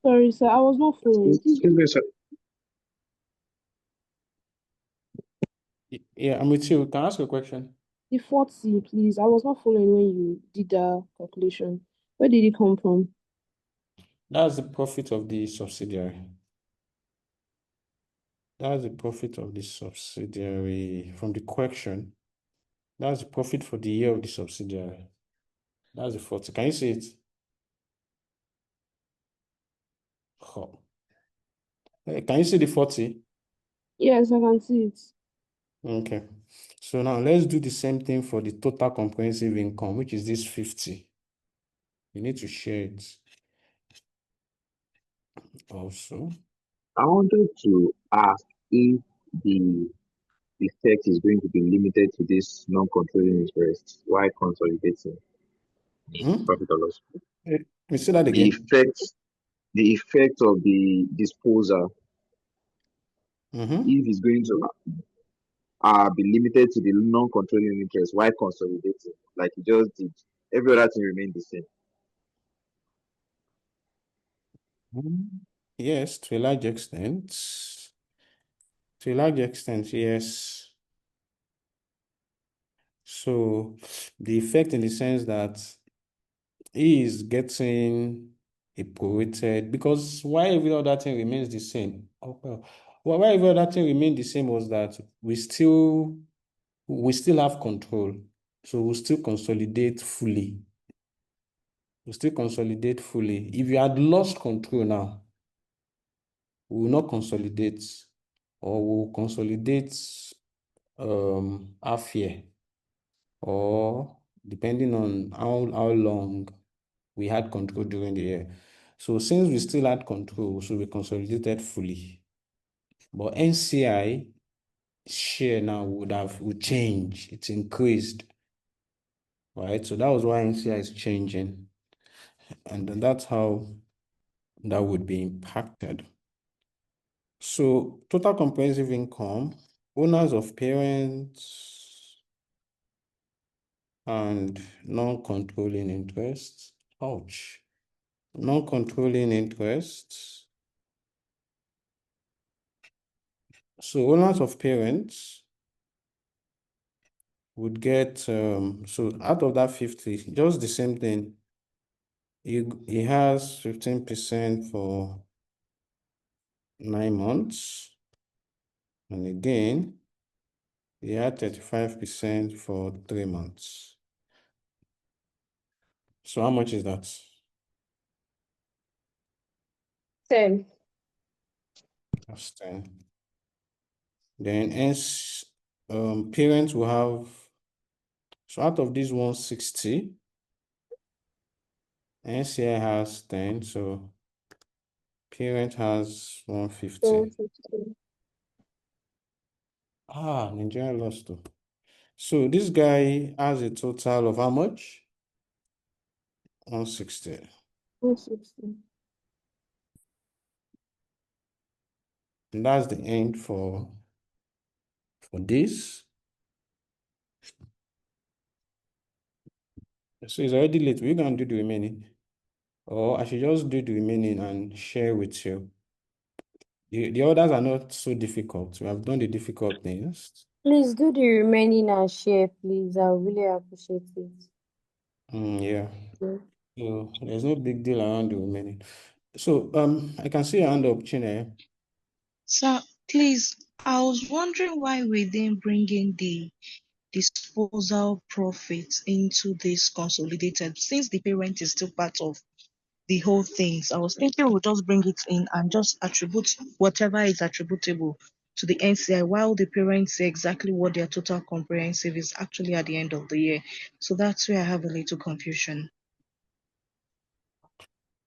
[SPEAKER 4] Sorry, sir, I was not following. Please,
[SPEAKER 5] Excuse me, sir.
[SPEAKER 2] Yeah, I'm with you. Can I ask a question?
[SPEAKER 4] the 40, please. I was not following when you did the calculation. Where did it come from?
[SPEAKER 2] That's the profit of the subsidiary. That's the profit of the subsidiary from the question. That's the profit for the year of the subsidiary. That's the 40. Can you see it? Oh. Can you see the 40?
[SPEAKER 4] Yes, I can see it.
[SPEAKER 2] Okay. So now let's do the same thing for the total comprehensive income, which is this 50. You need to share it also.
[SPEAKER 5] I wanted to ask if the effect is going to be limited to this non-controlling interest while consolidating the
[SPEAKER 2] Hmm?
[SPEAKER 5] profit or loss.
[SPEAKER 2] Let me say that
[SPEAKER 5] The
[SPEAKER 2] again.
[SPEAKER 5] effect, the effect of the disposal,
[SPEAKER 2] Mm-hmm.
[SPEAKER 5] if it's going to be limited to the non-controlling interest while consolidating, like you just did, every other thing remained the same.
[SPEAKER 2] Yes, to a large extent. To a large extent, yes. So the effect in the sense that he is getting a prorated because why every other thing remains the same? Oh, well, why every other thing remained the same was that we still have control. So we'll still consolidate fully. We'll still consolidate fully. If you had lost control now, we will not consolidate or we'll consolidate half year or depending on how long we had control during the year. So since we still had control, so we consolidated fully. But NCI share now would change. It's increased, right? So that was why NCI is changing. And then that's how that would be impacted. So total comprehensive income, owners of parents and non-controlling interests. Ouch. Non-controlling interests. So owners of parents would get, so out of that 50, just the same thing. He has 15% for 9 months. And again, he had 35% for 3 months. So how much is that?
[SPEAKER 4] 10.
[SPEAKER 2] That's 10. Then hence, parents will have, so out of this 160, NCI has 10, so parent has 150.
[SPEAKER 4] 15.
[SPEAKER 2] Nigeria lost too. So this guy has a total of how much? 160.
[SPEAKER 4] 160.
[SPEAKER 2] And that's the end for this. So it's already late. We're going to do the remaining. Or I should just do the remaining and share with you. The others are not so difficult. We have done the difficult things.
[SPEAKER 8] Please do the remaining and share, please. I really appreciate it.
[SPEAKER 2] Yeah.
[SPEAKER 8] Yeah.
[SPEAKER 2] So there's no big deal around the remaining. So I can see your hand up, Chine.
[SPEAKER 10] Sir, please, I was wondering why we didn't bring in the disposal profit into this consolidated since the parent is still part of the whole thing. So I was thinking we'll just bring it in and just attribute whatever is attributable to the NCI while the parents say exactly what their total comprehensive is actually at the end of the year. So that's where I have a little confusion.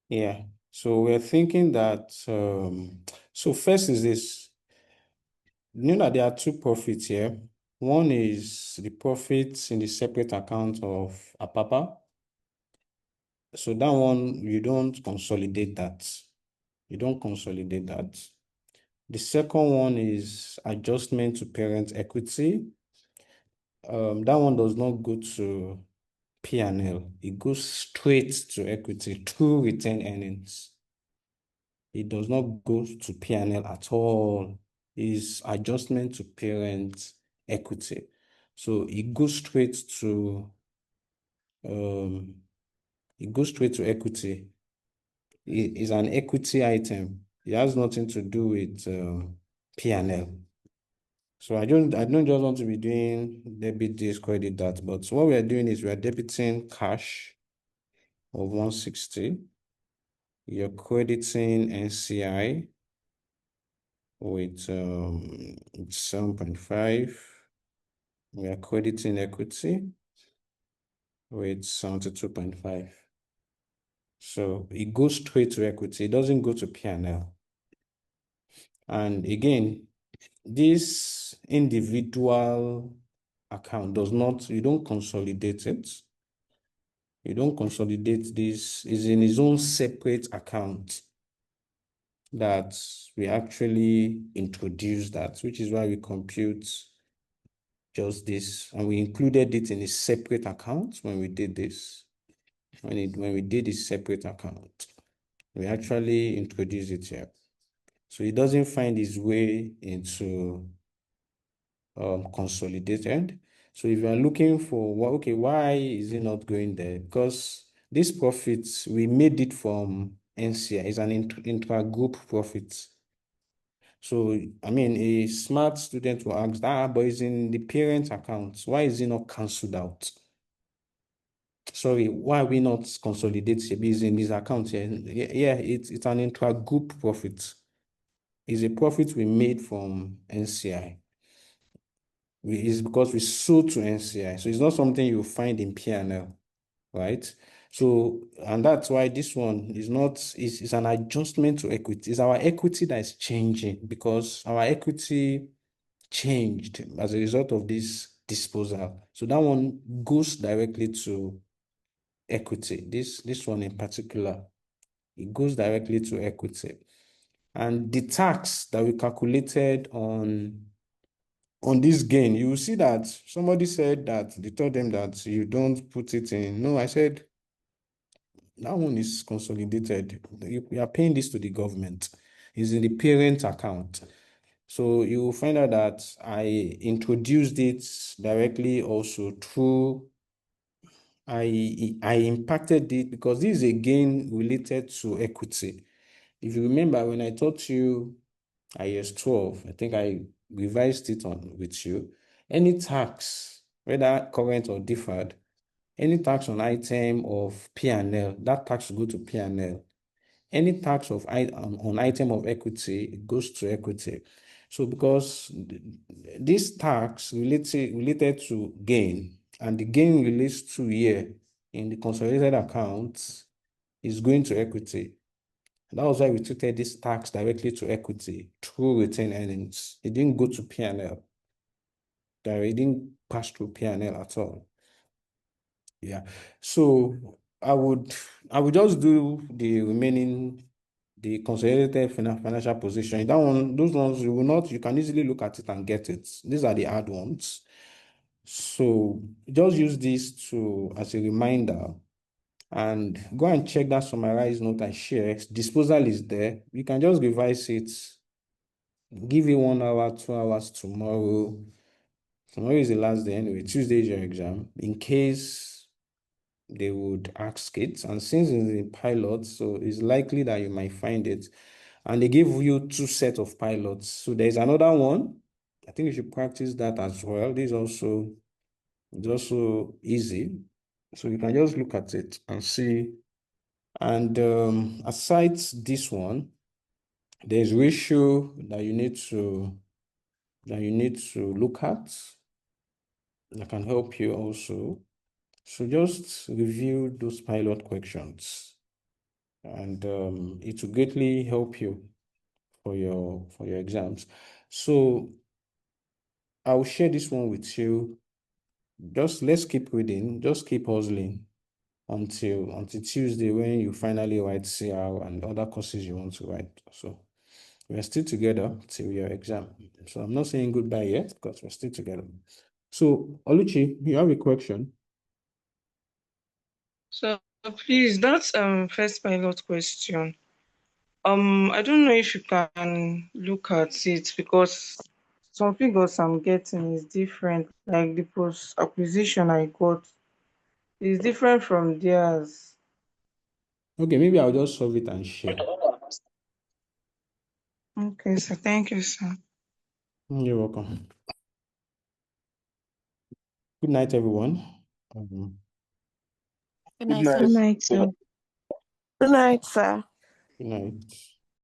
[SPEAKER 2] Yeah. So we're thinking that so first is this. You know that there are two profits here. One is the profits in the separate account of Apapa. So that one, you don't consolidate that. You don't consolidate that. The second one is adjustment to parent equity. That one does not go to P&L. It goes straight to equity through retained earnings. It does not go to P&L at all. It's adjustment to parent equity. So it goes straight to equity. It is an equity item. It has nothing to do with P&L. So I don't just want to be doing debit this, credit that. But what we are doing is we are debiting cash of 160. You're crediting NCI with 7.5. We are crediting equity with 72.5. So it goes straight to equity. It doesn't go to P&L. And again, this individual account does not, you don't consolidate it. You don't consolidate this. It's in its own separate account that we actually introduce that, which is why we compute just this. And we included it in a separate account when we did this. When we did a separate account, we actually introduced it here. So it doesn't find its way into consolidated. So if you are looking for, okay, why is it not going there? Because this profits, we made it from NCI. It's an intra-group profit. So, I mean, a smart student will ask, but it's in the parent account. Why is it not cancelled out? Sorry, why are we not consolidating? It's in this account here. Yeah, it's an intra-group profit. It's a profit we made from NCI. It's because we sold to NCI. So it's not something you find in P&L, right? So, and that's why this one is not, it's an adjustment to equity. It's our equity that is changing because our equity changed as a result of this disposal. So that one goes directly to equity. This one in particular, it goes directly to equity. And the tax that we calculated on this gain, you will see that somebody said that they told them that you don't put it in. No, I said that one is consolidated. You are paying this to the government. It's in the parent account. So you will find out that I introduced it directly also through, I impacted it because this is a gain related to equity. If you remember when I taught you IS 12, I think I revised it on with you. Any tax, whether current or deferred, any tax on item of P&L, that tax will go to P&L. Any tax on item of equity, it goes to equity. So because this tax related to gain, and the gain relates to year in the consolidated accounts is going to equity. That was why we treated this tax directly to equity through retained earnings. It didn't go to P&L. It didn't pass through P&L at all. Yeah. So I would just do the remaining, the consolidated financial position. That one, those ones you will not, you can easily look at it and get it. These are the hard ones. So just use this as a reminder and go and check that summarized note I shared. Disposal is there. You can just revise it. Give it 1 hour, 2 hours tomorrow. Tomorrow is the last day anyway. Tuesday is your exam. In case they would ask it, and since it's a pilot, so it's likely that you might find it. And they give you 2 sets of pilots. So there's another one. I think you should practice that as well. This is also easy. So you can just look at it and see. And aside this one, there's ratio that you need to look at that can help you also. So just review those pilot questions, and it will greatly help you for your exams. So I'll share this one with you. Just let's keep reading, just keep hustling until Tuesday, when you finally write CR and other courses you want to write. So we're still together till your exam. So I'm not saying goodbye yet because we're still together. So Oluchi, you have a question?
[SPEAKER 1] So please, that's first pilot question. I don't know if you can look at it because some figures I'm getting is different. Like the post acquisition I got is different from theirs.
[SPEAKER 2] Okay, maybe I'll just solve it and share.
[SPEAKER 1] Okay, so thank you, sir.
[SPEAKER 2] You're welcome. Good night, everyone.
[SPEAKER 7] Good
[SPEAKER 3] Good
[SPEAKER 7] night, sir.
[SPEAKER 10] Good
[SPEAKER 3] night.
[SPEAKER 10] night, sir.
[SPEAKER 7] Good night, sir.
[SPEAKER 2] Good night.